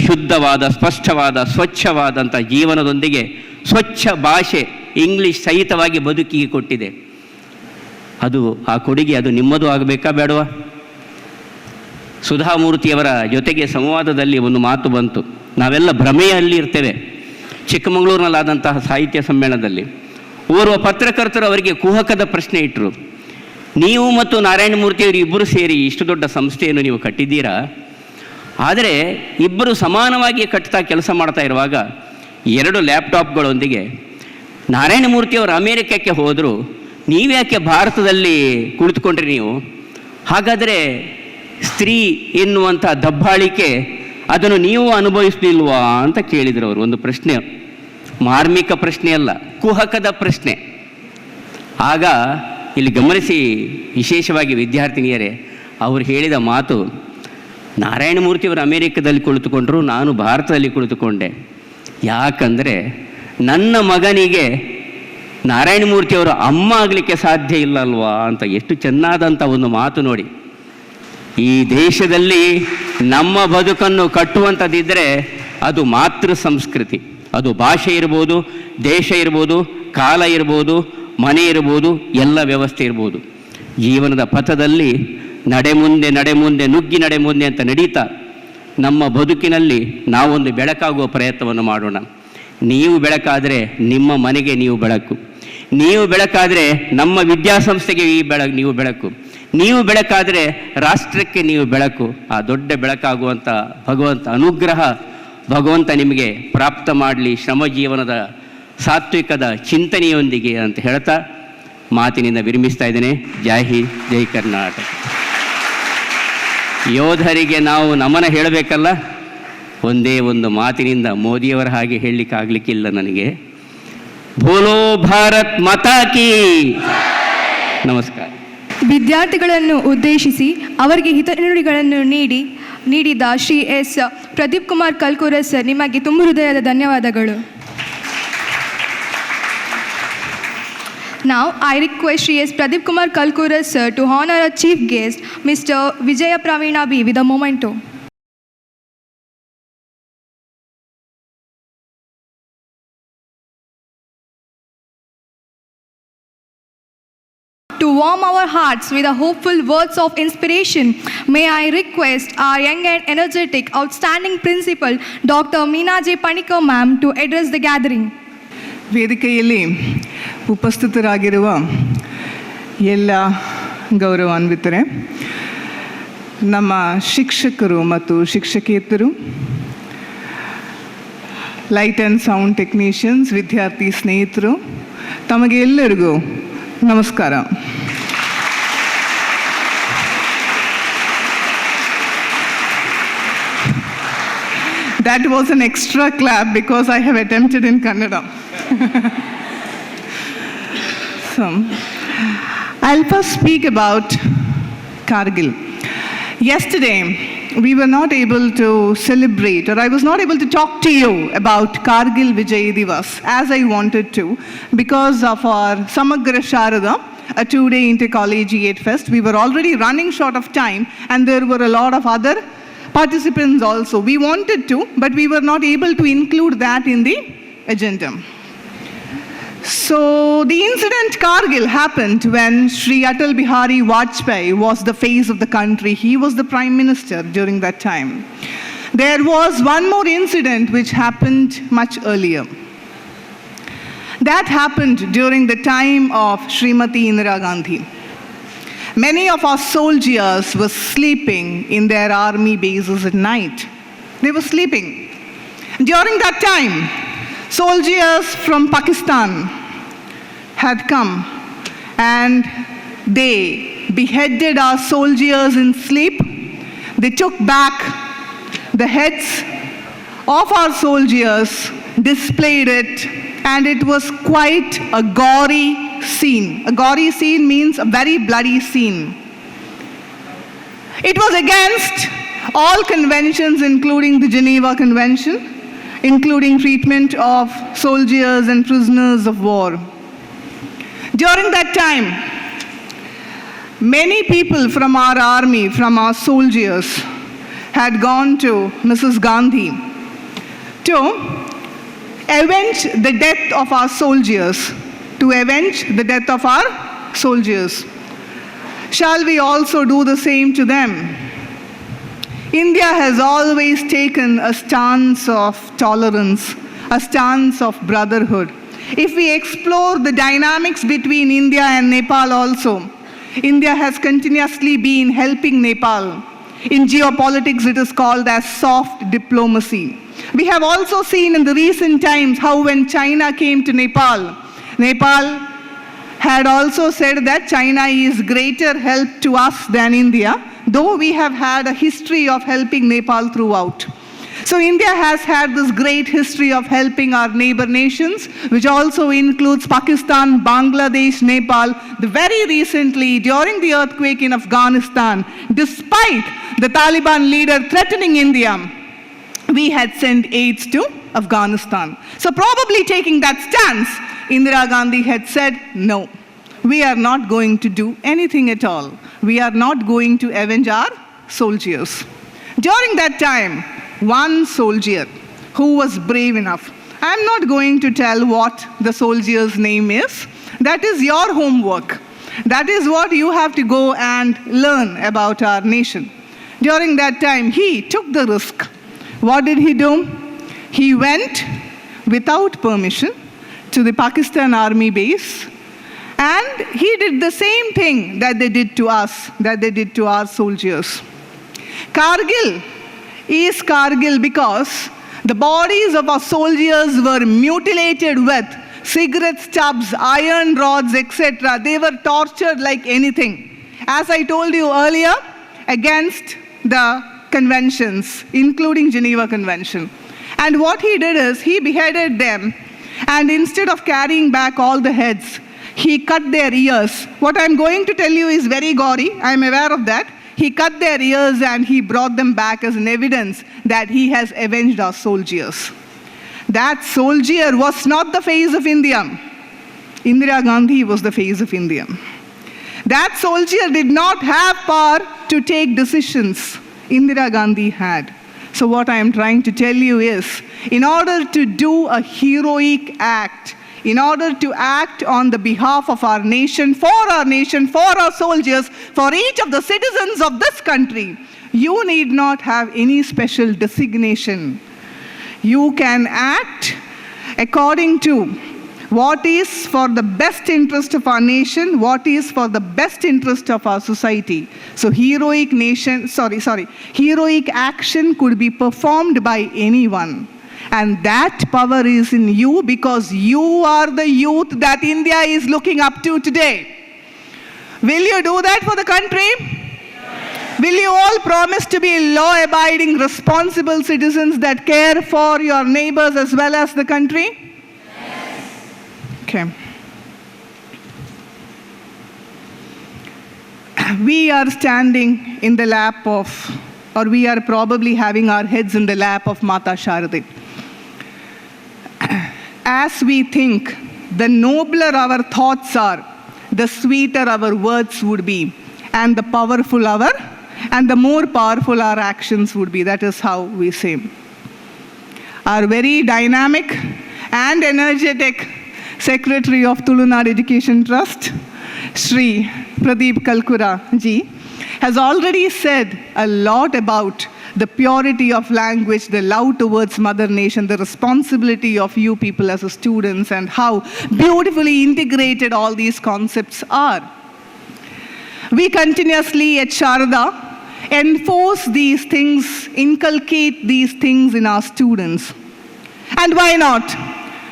ಶುದ್ಧವಾದ, ಸ್ಪಷ್ಟವಾದ, ಸ್ವಚ್ಛವಾದಂಥ ಜೀವನದೊಂದಿಗೆ ಸ್ವಚ್ಛ ಭಾಷೆ ಇಂಗ್ಲೀಷ್ ಸಹಿತವಾಗಿ ಬದುಕಿಗೆ ಕೊಟ್ಟಿದೆ. ಆ ಕೊಡುಗೆ ಅದು ನಿಮ್ಮದು ಆಗಬೇಕಾ ಬೇಡವಾ? ಸುಧಾಮೂರ್ತಿಯವರ ಜೊತೆಗೆ ಸಂವಾದದಲ್ಲಿ ಒಂದು ಮಾತು ಬಂತು. ನಾವೆಲ್ಲ ಭ್ರಮೆಯಲ್ಲಿ ಇರ್ತೇವೆ. ಚಿಕ್ಕಮಗಳೂರಿನಲ್ಲಾದಂತಹ ಸಾಹಿತ್ಯ ಸಮ್ಮೇಳನದಲ್ಲಿ ಓರ್ವ ಪತ್ರಕರ್ತರು ಅವರಿಗೆ ಕುಹಕದ ಪ್ರಶ್ನೆ ಇಟ್ಟರು. ನೀವು ಮತ್ತು ನಾರಾಯಣ ಮೂರ್ತಿಯವರು ಇಬ್ಬರು ಸೇರಿ ಇಷ್ಟು ದೊಡ್ಡ ಸಂಸ್ಥೆಯನ್ನು ನೀವು ಕಟ್ಟಿದ್ದೀರಾ, ಆದರೆ ಇಬ್ಬರು ಸಮಾನವಾಗಿ ಕಟ್ತಾ ಕೆಲಸ ಮಾಡ್ತಾ ಇರುವಾಗ 2 ಲ್ಯಾಪ್ಟಾಪ್ಗಳೊಂದಿಗೆ ನಾರಾಯಣ ಮೂರ್ತಿಯವರು ಅಮೇರಿಕಕ್ಕೆ ಹೋದರು, ನೀವ್ಯಾಕೆ ಭಾರತದಲ್ಲಿ ಕುಳಿತುಕೊಂಡ್ರಿ ನೀವು? ಹಾಗಾದರೆ ಸ್ತ್ರೀ ಎನ್ನುವಂಥ ದಬ್ಬಾಳಿಕೆ ಅದನ್ನು ನೀವು ಅನುಭವಿಸಲಿಲ್ವಾ ಅಂತ ಕೇಳಿದರು ಅವರು. ಒಂದು ಪ್ರಶ್ನೆ, ಮಾರ್ಮಿಕ ಪ್ರಶ್ನೆ ಅಲ್ಲ, ಕುಹಕದ ಪ್ರಶ್ನೆ. ಆಗ ಇಲ್ಲಿ ಗಮನಿಸಿ, ವಿಶೇಷವಾಗಿ ವಿದ್ಯಾರ್ಥಿನಿಯರೇ, ಅವರು ಹೇಳಿದ ಮಾತು, ನಾರಾಯಣಮೂರ್ತಿಯವರು ಅಮೇರಿಕದಲ್ಲಿ ಕುಳಿತುಕೊಂಡರು, ನಾನು ಭಾರತದಲ್ಲಿ ಕುಳಿತುಕೊಂಡೆ. ಯಾಕಂದರೆ ನನ್ನ ಮಗನಿಗೆ ನಾರಾಯಣಮೂರ್ತಿಯವರು ಅಮ್ಮ ಆಗಲಿಕ್ಕೆ ಸಾಧ್ಯ ಇಲ್ಲ ಅಲ್ವಾ ಅಂತ. ಎಷ್ಟು ಚೆನ್ನಾದಂಥ ಒಂದು ಮಾತು ನೋಡಿ. ಈ ದೇಶದಲ್ಲಿ ನಮ್ಮ ಬದುಕನ್ನು ಕಟ್ಟುವಂಥದ್ದಿದ್ದರೆ ಅದು ಮಾತೃ ಸಂಸ್ಕೃತಿ. ಅದು ಭಾಷೆ ಇರ್ಬೋದು, ದೇಶ ಇರ್ಬೋದು, ಕಾಲ ಇರ್ಬೋದು, ಮನೆ ಇರ್ಬೋದು, ಎಲ್ಲ ವ್ಯವಸ್ಥೆ ಇರ್ಬೋದು. ಜೀವನದ ಪಥದಲ್ಲಿ ನಡೆ ಮುಂದೆ ನುಗ್ಗಿ ನಡೆ ಮುಂದೆ ಅಂತ ನಡೀತಾ ನಮ್ಮ ಬದುಕಿನಲ್ಲಿ ನಾವೊಂದು ಬೆಳಕಾಗುವ ಪ್ರಯತ್ನವನ್ನು ಮಾಡೋಣ. ನೀವು ಬೆಳಕಾದರೆ ನಿಮ್ಮ ಮನೆಗೆ ನೀವು ಬೆಳಕು, ನೀವು ಬೆಳಕಾದರೆ ನಮ್ಮ ವಿದ್ಯಾಸಂಸ್ಥೆಗೆ ನೀವು ಬೆಳಕು, ನೀವು ಬೆಳಕಾದರೆ ರಾಷ್ಟ್ರಕ್ಕೆ ನೀವು ಬೆಳಕು. ಆ ದೊಡ್ಡ ಬೆಳಕಾಗುವಂಥ ಭಗವಂತ ಅನುಗ್ರಹ ಭಗವಂತ ನಿಮಗೆ ಪ್ರಾಪ್ತ ಮಾಡಲಿ, ಶ್ರಮ ಜೀವನದ ಸಾತ್ವಿಕದ ಚಿಂತನೆಯೊಂದಿಗೆ ಅಂತ ಹೇಳ್ತಾ ಮಾತಿನಿಂದ ವಿರಮಿಸ್ತಾ ಇದ್ದೇನೆ. ಜೈ ಹಿಂದ್, ಜೈ ಕರ್ನಾಟಕ. ಯೋಧರಿಗೆ ನಾವು ನಮನ ಹೇಳಬೇಕಲ್ಲ, ಒಂದೇ ಒಂದು ಮಾತಿನಿಂದ ಮೋದಿಯವರ ಹಾಗೆ ಹೇಳಲಿಕ್ಕಾಗಲಿಕ್ಕಿಲ್ಲ ನನಗೆ. ಬೋಲೋ ಭಾರತ್ ಮಾತಾ ಕೀ. ನಮಸ್ಕಾರ. ವಿದ್ಯಾರ್ಥಿಗಳನ್ನು ಉದ್ದೇಶಿಸಿ ಅವರಿಗೆ ಹಿತನುಡಿಗಳನ್ನು ನೀಡಿದ ಶ್ರೀ ಎಸ್ ಪ್ರದೀಪ್ ಕುಮಾರ್ ಕಲ್ಕುರ ಸರ್, ನಿಮಗೆ ತುಂಬ ಹೃದಯದ ಧನ್ಯವಾದಗಳು. Now, I request Sri S. Pradeep Kumar Kalkura sir to honor our chief guest, Mr. Vijaya Pravina B. with a memento. To warm our hearts with the hopeful words of inspiration, may I request our young and energetic, outstanding principal, Dr. Meena J. Panikar ma'am, to address the gathering. ವೇದಿಕೆಯಲ್ಲಿ ಉಪಸ್ಥಿತರಾಗಿರುವ ಎಲ್ಲ ಗೌರವಾನ್ವಿತರೆ, ನಮ್ಮ ಶಿಕ್ಷಕರು ಮತ್ತು ಶಿಕ್ಷಕೇತರು, light and sound technicians, ವಿದ್ಯಾರ್ಥಿ ಸ್ನೇಹಿತರು, ತಮಗೆ ಎಲ್ಲರಿಗೂ ನಮಸ್ಕಾರ. That was an extra clap because I have attempted in Kannada. So, I'll first speak about Kargil. Yesterday, we were not able to celebrate, or I was not able to talk to you about Kargil Vijay Divas as I wanted to, because of our Samagra Sharada, a 2-day intercollegiate fest. We were already running short of time, and there were a lot of other participants also. We wanted to, but we were not able to include that in the agenda. So the incident Kargil happened when Sri Atal Bihari Vajpayee was the face of the country. He was the Prime Minister during that time. There was one more incident which happened much earlier. That happened during the time of Srimati Indira Gandhi. Many of our soldiers were sleeping in their army bases at night. They were sleeping. During that time, soldiers from Pakistan had come and they beheaded our soldiers in sleep. They took back the heads of our soldiers, displayed it, and it was quite a gory scene. A gory scene means a very bloody scene. It was against all conventions, including the Geneva Convention, including treatment of soldiers and prisoners of war. During that time, many people from our army, from our soldiers, had gone to Mrs. Gandhi to avenge the death of our soldiers, Shall we also do the same to them? India has always taken a stance of tolerance, a stance of brotherhood. If we explore the dynamics between India and Nepal also, India has continuously been helping Nepal. In geopolitics, it is called as soft diplomacy. We have also seen in the recent times how when China came to Nepal had also said that China is greater help to us than India, though we have had a history of helping Nepal throughout. So India has had this great history of helping our neighbor nations, which also includes Pakistan, Bangladesh, Nepal. Very recently, during the earthquake in Afghanistan, despite the Taliban leader threatening India, we had sent aids to Afghanistan. So probably taking that stance, Indira Gandhi had said, no, we are not going to do anything at all. We are not going to avenge our soldiers. During that time, one soldier who was brave enough, I'm not going to tell what the soldier's name is. That is your homework. That is what you have to go and learn about our nation. During that time, he took the risk. What did he do? He went without permission to the Pakistan army base, and he did the same thing that they did to us, that they did to our soldiers. Kargil is Kargil because the bodies of our soldiers were mutilated with cigarette stubs, iron rods, etc. They were tortured like anything. As I told you earlier, against the conventions, including Geneva Convention. And what he did is he beheaded them, and instead of carrying back all the heads, he cut their ears. What I'm going to tell you is very gory. I'm aware of that. He cut their ears and he brought them back as an evidence that he has avenged our soldiers. That soldier was not the face of India. Indira Gandhi was the face of India. That soldier did not have power to take decisions. Indira Gandhi had. So what I am trying to tell you is, in order to do a heroic act, in order to act on the behalf of our nation, for our soldiers, for each of the citizens of this country, you need not have any special designation. You can act according to what is for the best interest of our nation, what is for the best interest of our society. So heroic action could be performed by anyone. And that power is in you because you are the youth that India is looking up to today. Will you do that for the country? Yes. Will you all promise to be law-abiding, responsible citizens that care for your neighbors as well as the country? Yes. Okay. We are standing in the lap of, or we are probably having our heads in the lap of Mata Sharada. As we think, the nobler our thoughts are, the sweeter our words would be, and the more powerful our actions would be. That is how we say. Our very dynamic and energetic Secretary of Tulunadu Education Trust, Shri Pradeep Kalkura ji, has already said a lot about the purity of language, the love towards Mother Nation, the responsibility of you people as students, and how beautifully integrated all these concepts are. We continuously at Sharada enforce these things, inculcate these things in our students. And why not?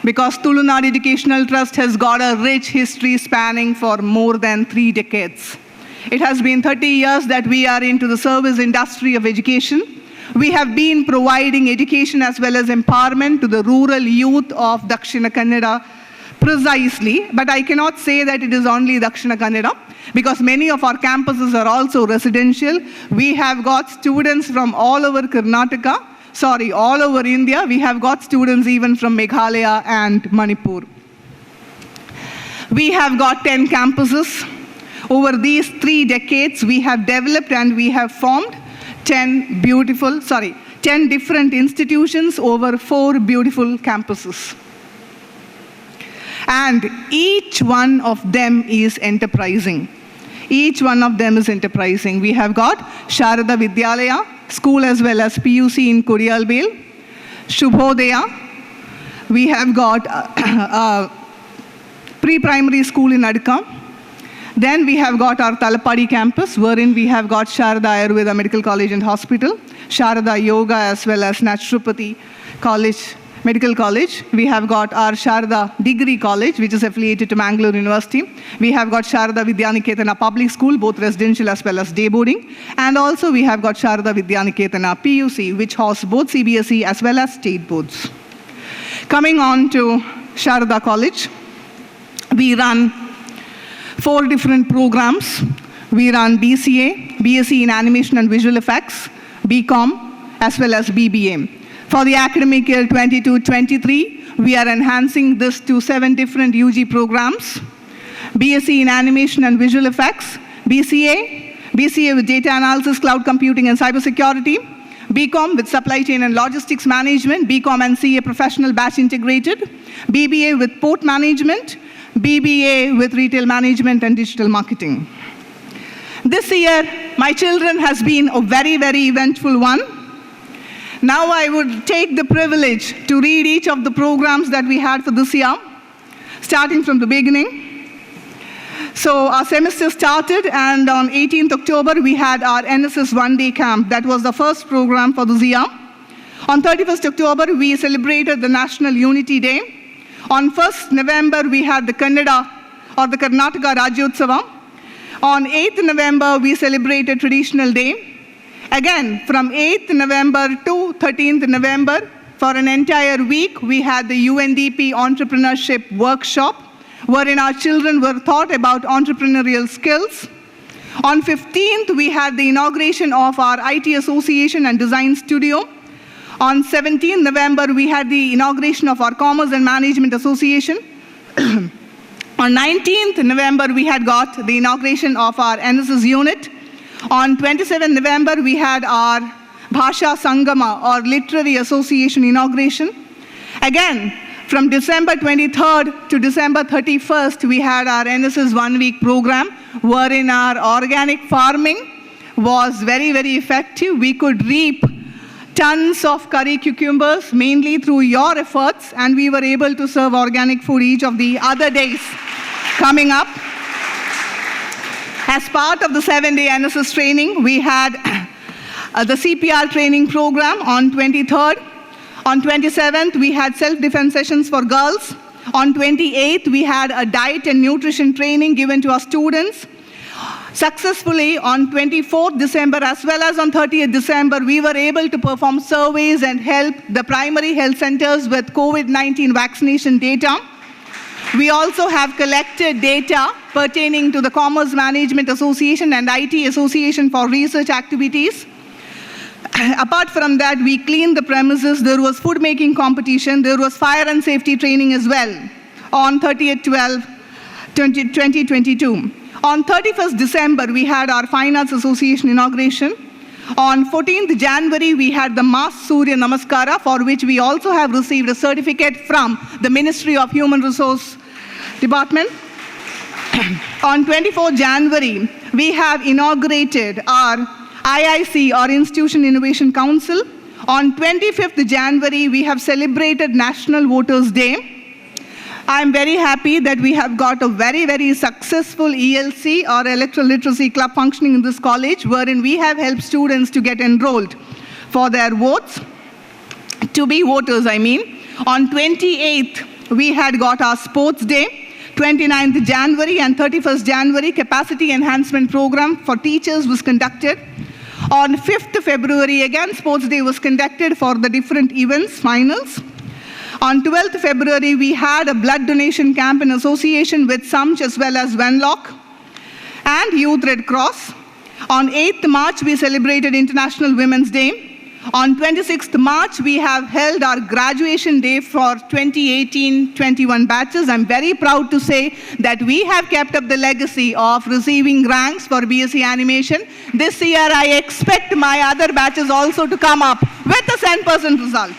Because Tulunadu Educational Trust has got a rich history spanning for more than 3 decades. It has been 30 years that we are into the service industry of education. We have been providing education as well as empowerment to the rural youth of Dakshina Kannada precisely, but I cannot say that it is only Dakshina Kannada because many of our campuses are also residential. We have got students from all over Karnataka, all over India. We have got students even from Meghalaya and Manipur. We have got 10 campuses. Over these 3 decades, we have developed and we have formed 10 different institutions over 4 beautiful campuses. And each one of them is enterprising. Each one of them is enterprising. We have got Sharada Vidyalaya, school as well as PUC in Kodiyalbel, Shubhodaya. We have got pre-primary school in Adka. Then we have got our Talapadi campus, wherein we have got Sharada Ayurveda Medical College and Hospital, Sharada Yoga as well as Naturopathy College Medical College. We have got our Sharada Degree College, which is affiliated to Mangalore University. We have got Sharada Vidyaniketana Public School, both residential as well as day boarding. And also we have got Sharada Vidyaniketana PUC, which hosts both CBSE as well as state boards. Coming on to Sharada College, we run 4 different programs. We run BCA, BSc in Animation and Visual Effects, BCom, as well as BBA. For the academic year 22-23, we are enhancing this to 7 different UG programs. BSc in Animation and Visual Effects, BCA with Data Analysis, Cloud Computing and Cybersecurity, BCom with Supply Chain and Logistics Management, BCom and CA Professional Batch Integrated, BBA with Port Management, BBA with Retail Management and Digital Marketing. This year, my children has been a very, very eventful one. Now I would take the privilege to read each of the programs that we had for this year, starting from the beginning. So our semester started, and on 18th October, we had our NSS one-day camp. That was the first program for this year. On 31st October, we celebrated the National Unity Day. On 1st November, we had the Kannada or the Karnataka Rajyotsava. On 8th November, we celebrated Traditional Day. Again, from 8th November to 13th November, for an entire week, we had the UNDP Entrepreneurship Workshop, wherein our children were taught about entrepreneurial skills. On 15th, we had the inauguration of our IT Association and Design Studio. On 17th November, we had the inauguration of our Commerce and Management Association. On 19th November, we had got the inauguration of our NSS unit. On 27th November, we had our Bhasha Sangama or Literary Association inauguration. Again, from December 23rd to December 31st, we had our NSS one-week program, wherein our organic farming was very, very effective. We could reap tons of curry cucumbers, mainly through your efforts, and we were able to serve organic food each of the other days coming up. As part of the 7-day NSS training, we had the CPR training program on 23rd. On 27th, we had self-defense sessions for girls. On 28th, we had a diet and nutrition training given to our students. Successfully, on 24th December as well as on 30th December, we were able to perform surveys and help the primary health centers with COVID-19 vaccination data. We also have collected data pertaining to the Commerce Management Association and IT Association for research activities. Apart from that, we cleaned the premises. There was food making competition. There was fire and safety training as well on 30th 12/2022. On 31st December, we had our Fine Arts Association inauguration. On 14th January, we had the Mass Surya Namaskara, for which we also have received a certificate from the Ministry of Human Resource Department. On 24th January, we have inaugurated our IIC, or Institution Innovation Council. On 25th January, we have celebrated National Voters' Day. I'm very happy that we have got a very, very successful ELC, or Electoral Literacy Club, functioning in this college, wherein we have helped students to get enrolled for their votes, to be voters, I mean. On 28th, we had got our Sports Day. 29th January and 31st January, Capacity Enhancement Program for teachers was conducted. On 5th February, again, Sports Day was conducted for the different events, finals. On 12th February, we had a blood donation camp in association with SAMCH as well as Wenlock and Youth Red Cross. On 8th March, we celebrated International Women's Day. On 26th March, we have held our graduation day for 2018-21 batches. I'm very proud to say that we have kept up the legacy of receiving ranks for BSc Animation. This year, I expect my other batches also to come up with a 100% result.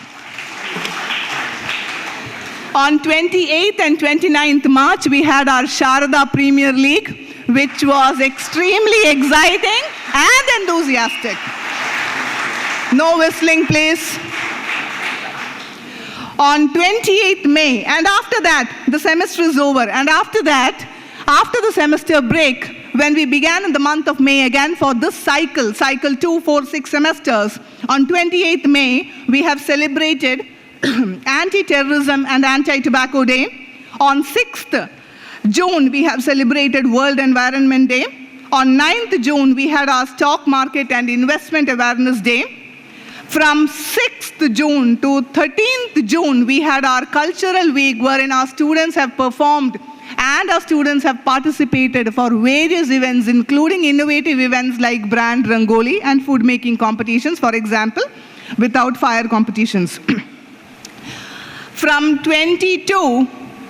On 28th and 29th March, we had our Sharada Premier League, which was extremely exciting and enthusiastic. No whistling, please. On 28th May, and after that, the semester is over. And after that, after the semester break, when we began in the month of May again for this cycle 2, 4, 6 semesters, on 28th May, we have celebrated Anti-Terrorism and Anti-Tobacco Day. On 6th June, we have celebrated World Environment Day. On 9th June, we had our Stock Market and Investment Awareness Day. From 6th June to 13th June, we had our Cultural Week, wherein our students have performed and our students have participated for various events, including innovative events like brand rangoli and food making competitions, for example, without fire competitions. From 22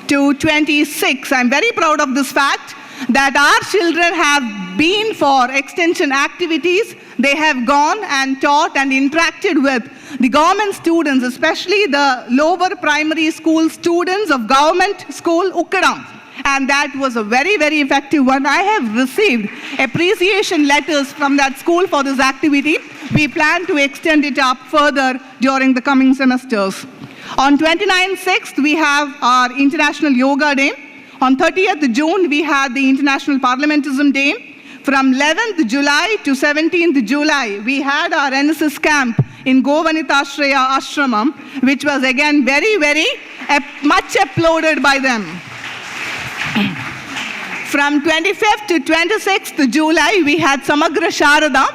to 26, I'm very proud of this fact that our children have been for extension activities. They have gone and taught and interacted with the government students, especially the lower primary school students of government school Ukkadam. And that was a very, very effective one. I have received appreciation letters from that school for this activity. We plan to extend it up further during the coming semesters. On 29th, we have our International Yoga Day. On 30th June, we had the International Parliamentism Day. From 11th July to 17th July, we had our NSS camp in Govanitashraya Ashramam, which was again very, very much applauded by them. From 25th to 26th July, we had Samagra Sharada,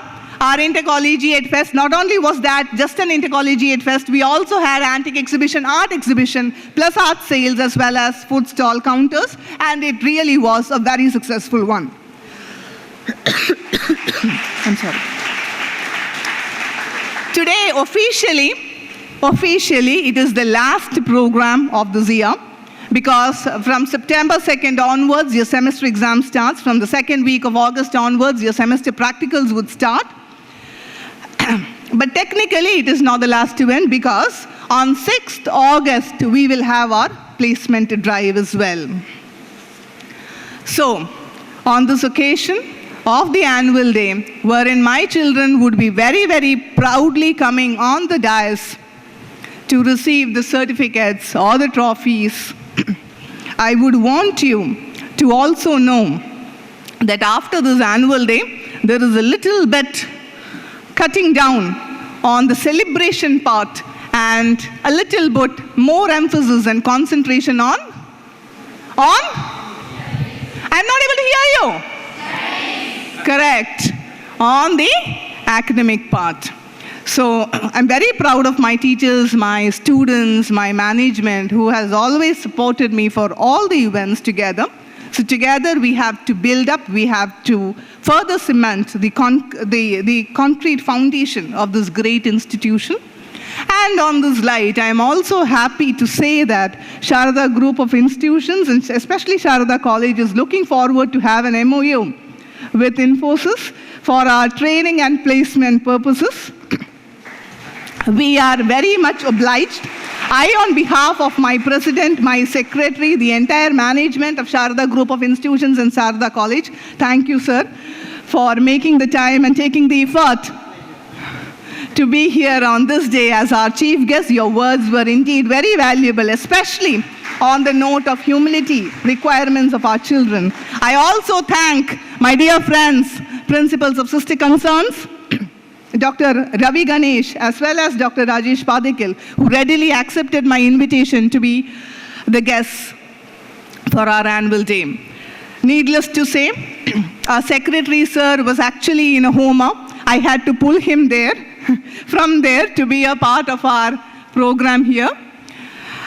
our intercollegiate fest. Not only was that just an intercollegiate fest, we also had antique exhibition, art exhibition, plus art sales as well as food stall counters, and it really was a very successful one. I'm sorry. Today, officially, it is the last program of this year, because from September 2nd onwards, your semester exam starts. From the second week of August onwards, your semester practicals would start. But technically, it is not the last event, because on 6th August, we will have our placement drive as well. So, on this occasion of the annual day, wherein my children would be very, very proudly coming on the dais to receive the certificates or the trophies, I would want you to also know that after this annual day, there is a little bit cutting down on the celebration part and a little bit more emphasis and concentration on? I'm not able to hear you. Correct. On the academic part. So I'm very proud of my teachers, my students, my management, who has always supported me for all the events together. So together we have to build up, we have to further cement the concrete foundation of this great institution. And on this light, I am also happy to say that Sharada Group of Institutions, and especially Sharada College, is looking forward to have an MOU with Infosys for our training and placement purposes. We are very much obliged. I, on behalf of my president, my secretary, the entire management of Sharada Group of Institutions and Sharada College, thank you, sir, for making the time and taking the effort to be here on this day as our chief guest. Your words were indeed very valuable, especially on the note of humility, requirements of our children. I also thank my dear friends, principals of Sister Concerns, Dr. Ravi Ganesh, as well as Dr. Rajesh Padikil, who readily accepted my invitation to be the guests for our annual day. Needless to say, our secretary, sir, was actually in a coma. I had to pull him there, from there, to be a part of our program here.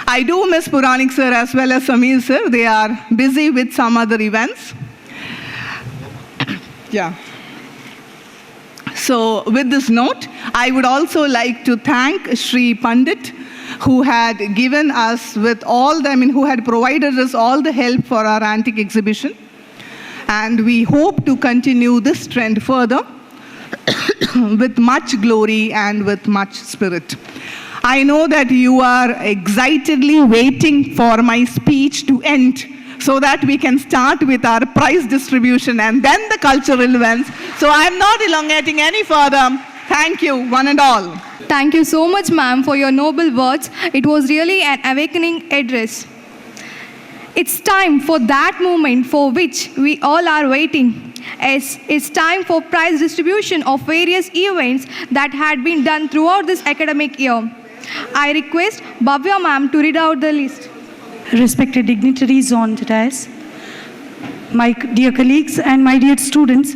I do miss Puranik sir as well as Samir sir. They are busy with some other events. Yeah. So with this note, I would also like to thank Shri Pandit, who had given us with all the, who had provided us all the help for our antique exhibition. And we hope to continue this trend further with much glory and with much spirit. I know that you are excitedly waiting for my speech to end so that we can start with our prize distribution and then the cultural events. So I'm not elongating any further. Thank you, one and all. Thank you so much, ma'am, for your noble words. It was really an awakening address. It's time for that moment for which we all are waiting. It's time for prize distribution of various events that had been done throughout this academic year. I request Bhavya ma'am to read out the list. Respected dignitaries on the dais, my dear colleagues and my dear students,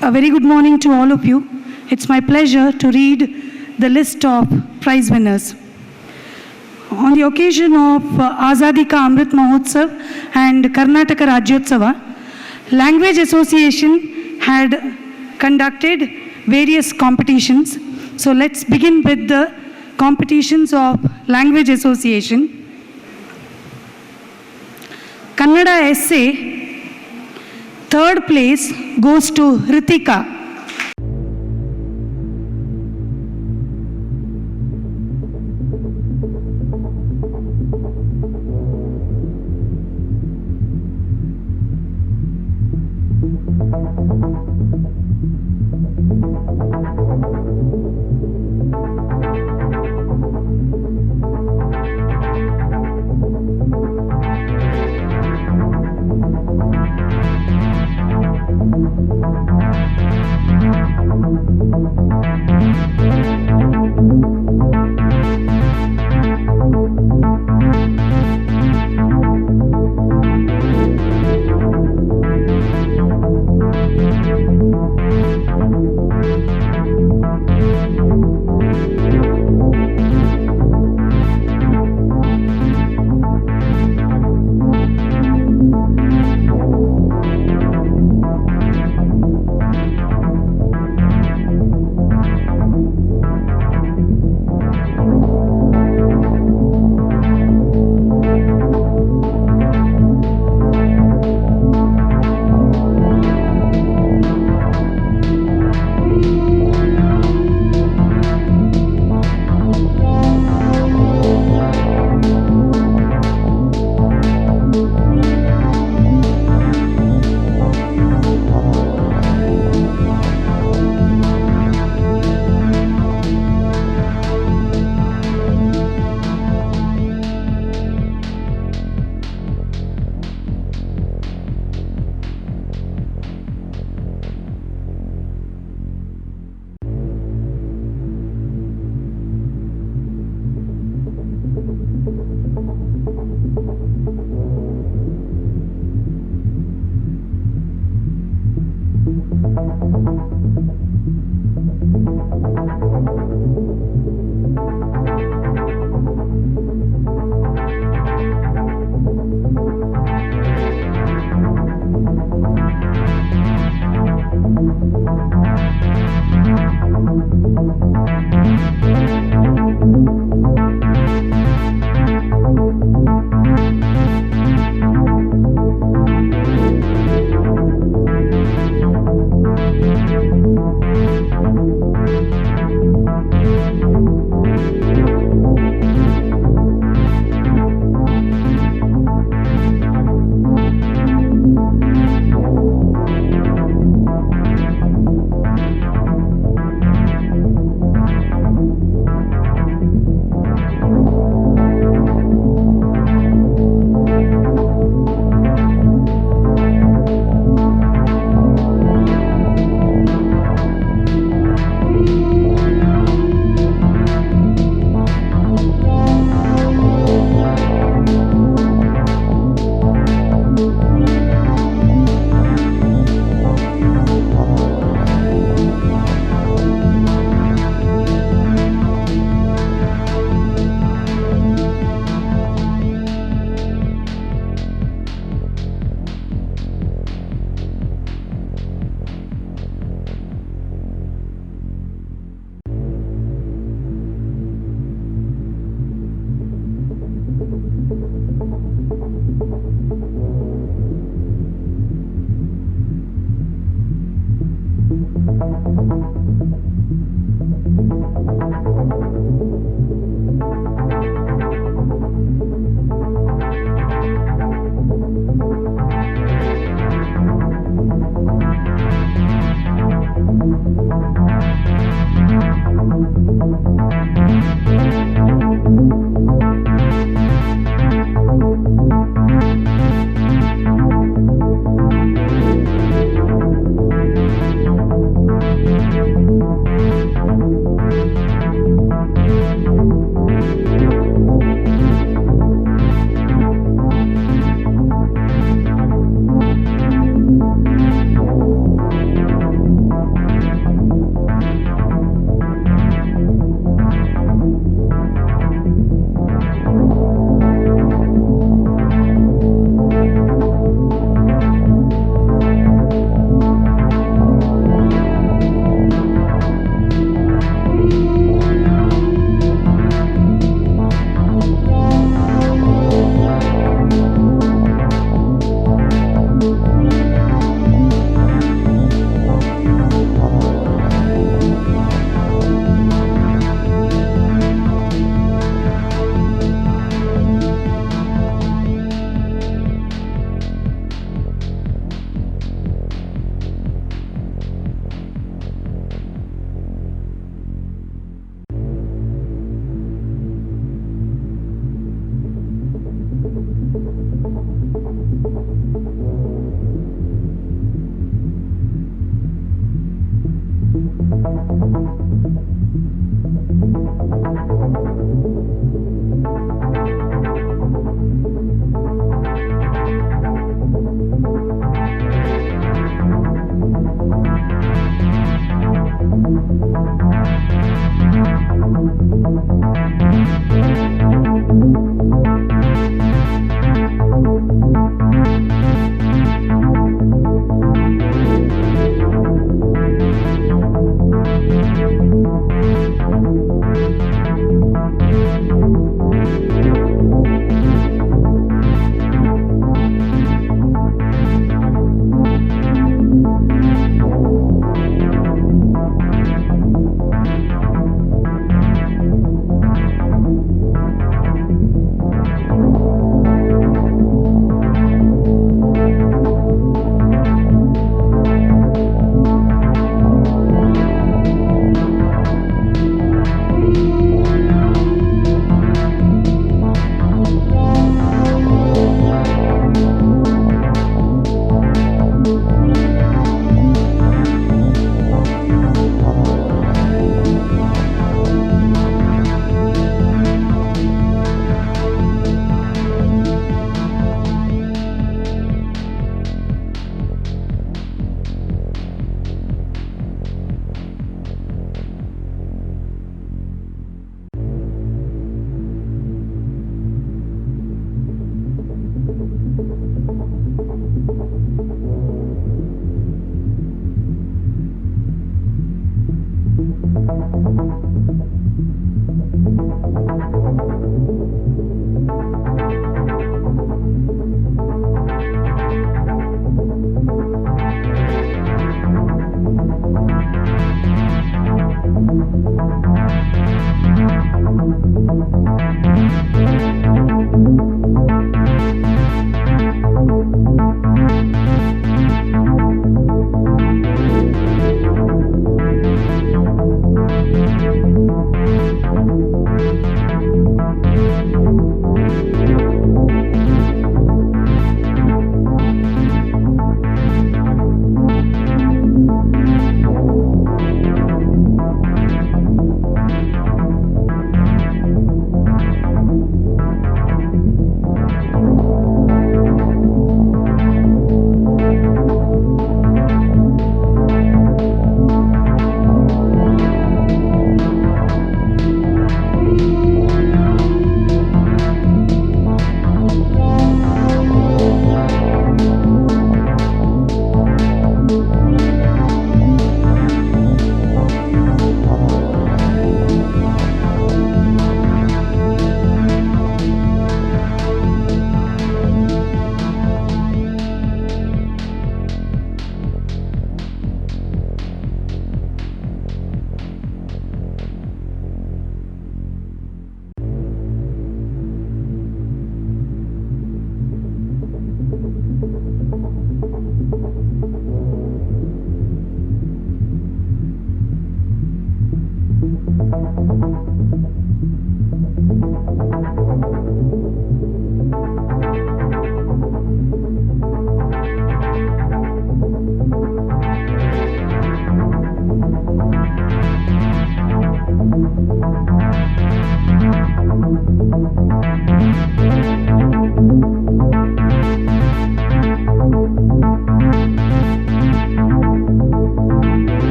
a very good morning to all of you. It's my pleasure to read the list of prize winners. On the occasion of Azadi Ka Amrit Mahotsav and Karnataka Rajyotsava, Language Association had conducted various competitions. So let's begin with the competitions of Language Association. Kannada essay, third place goes to Ritika.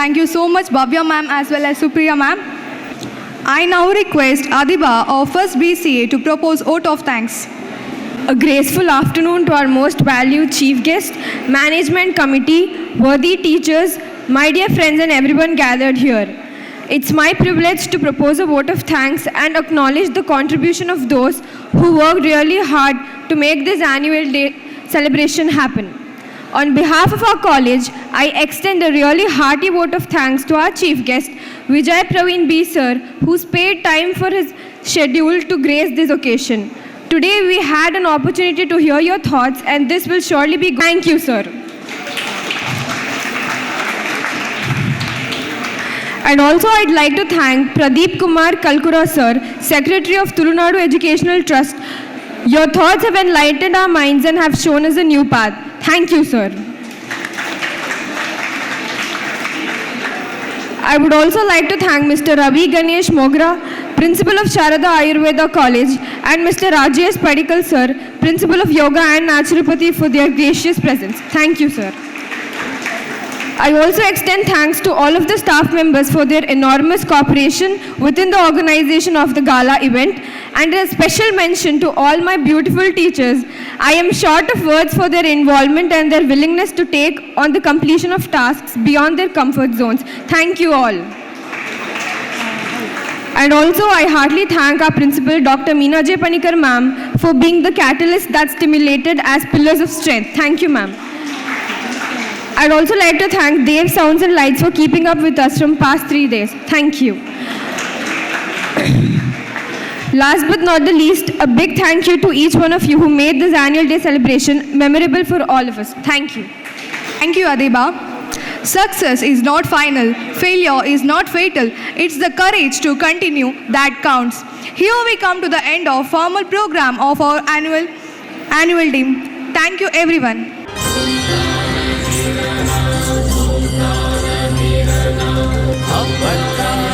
Thank you so much, Bhavya ma'am as well as Supriya ma'am. I now request Adiba of First BCA to propose vote of thanks. A graceful afternoon to our most valued chief guest, management committee, worthy teachers, my dear friends and everyone gathered here. It's my privilege to propose a vote of thanks and acknowledge the contribution of those who worked really hard to make this annual day celebration happen. On behalf of our college, I extend a really hearty vote of thanks to our chief guest, Vijay Praveen B. Sir, who spared time for his schedule to grace this occasion. Today we had an opportunity to hear your thoughts, and this will surely be good. Thank you, sir. And also I'd like to thank Pradeep Kumar Kalkura sir, Secretary of Tulunadu Educational Trust. Your thoughts have enlightened our minds and have shown us a new path. Thank you, sir. I would also like to thank Mr. Ravi Ganesh Mogra, Principal of Sharada Ayurveda College, and Mr. Rajesh Padikal sir, Principal of Yoga and Naturopathy, for their gracious presence. Thank you, sir. I also extend thanks to all of the staff members for their enormous cooperation within the organization of the gala event, and a special mention to all my beautiful teachers. I am short of words for their involvement and their willingness to take on the completion of tasks beyond their comfort zones. Thank you all. And also I heartily thank our principal, Dr. Meena J. Panikar ma'am, for being the catalyst that stimulated as pillars of strength. Thank you, ma'am. I'd also like to thank Dev Sounds and Lights for keeping up with us from past 3 days. Thank you. Last but not the least, a big thank you to each one of you who made this annual day celebration memorable for all of us. Thank you. Thank you, Adiba. Success is not final, failure is not fatal. It's the courage to continue that counts. Here we come to the end of formal program of our annual day. Thank you, everyone. Abbakka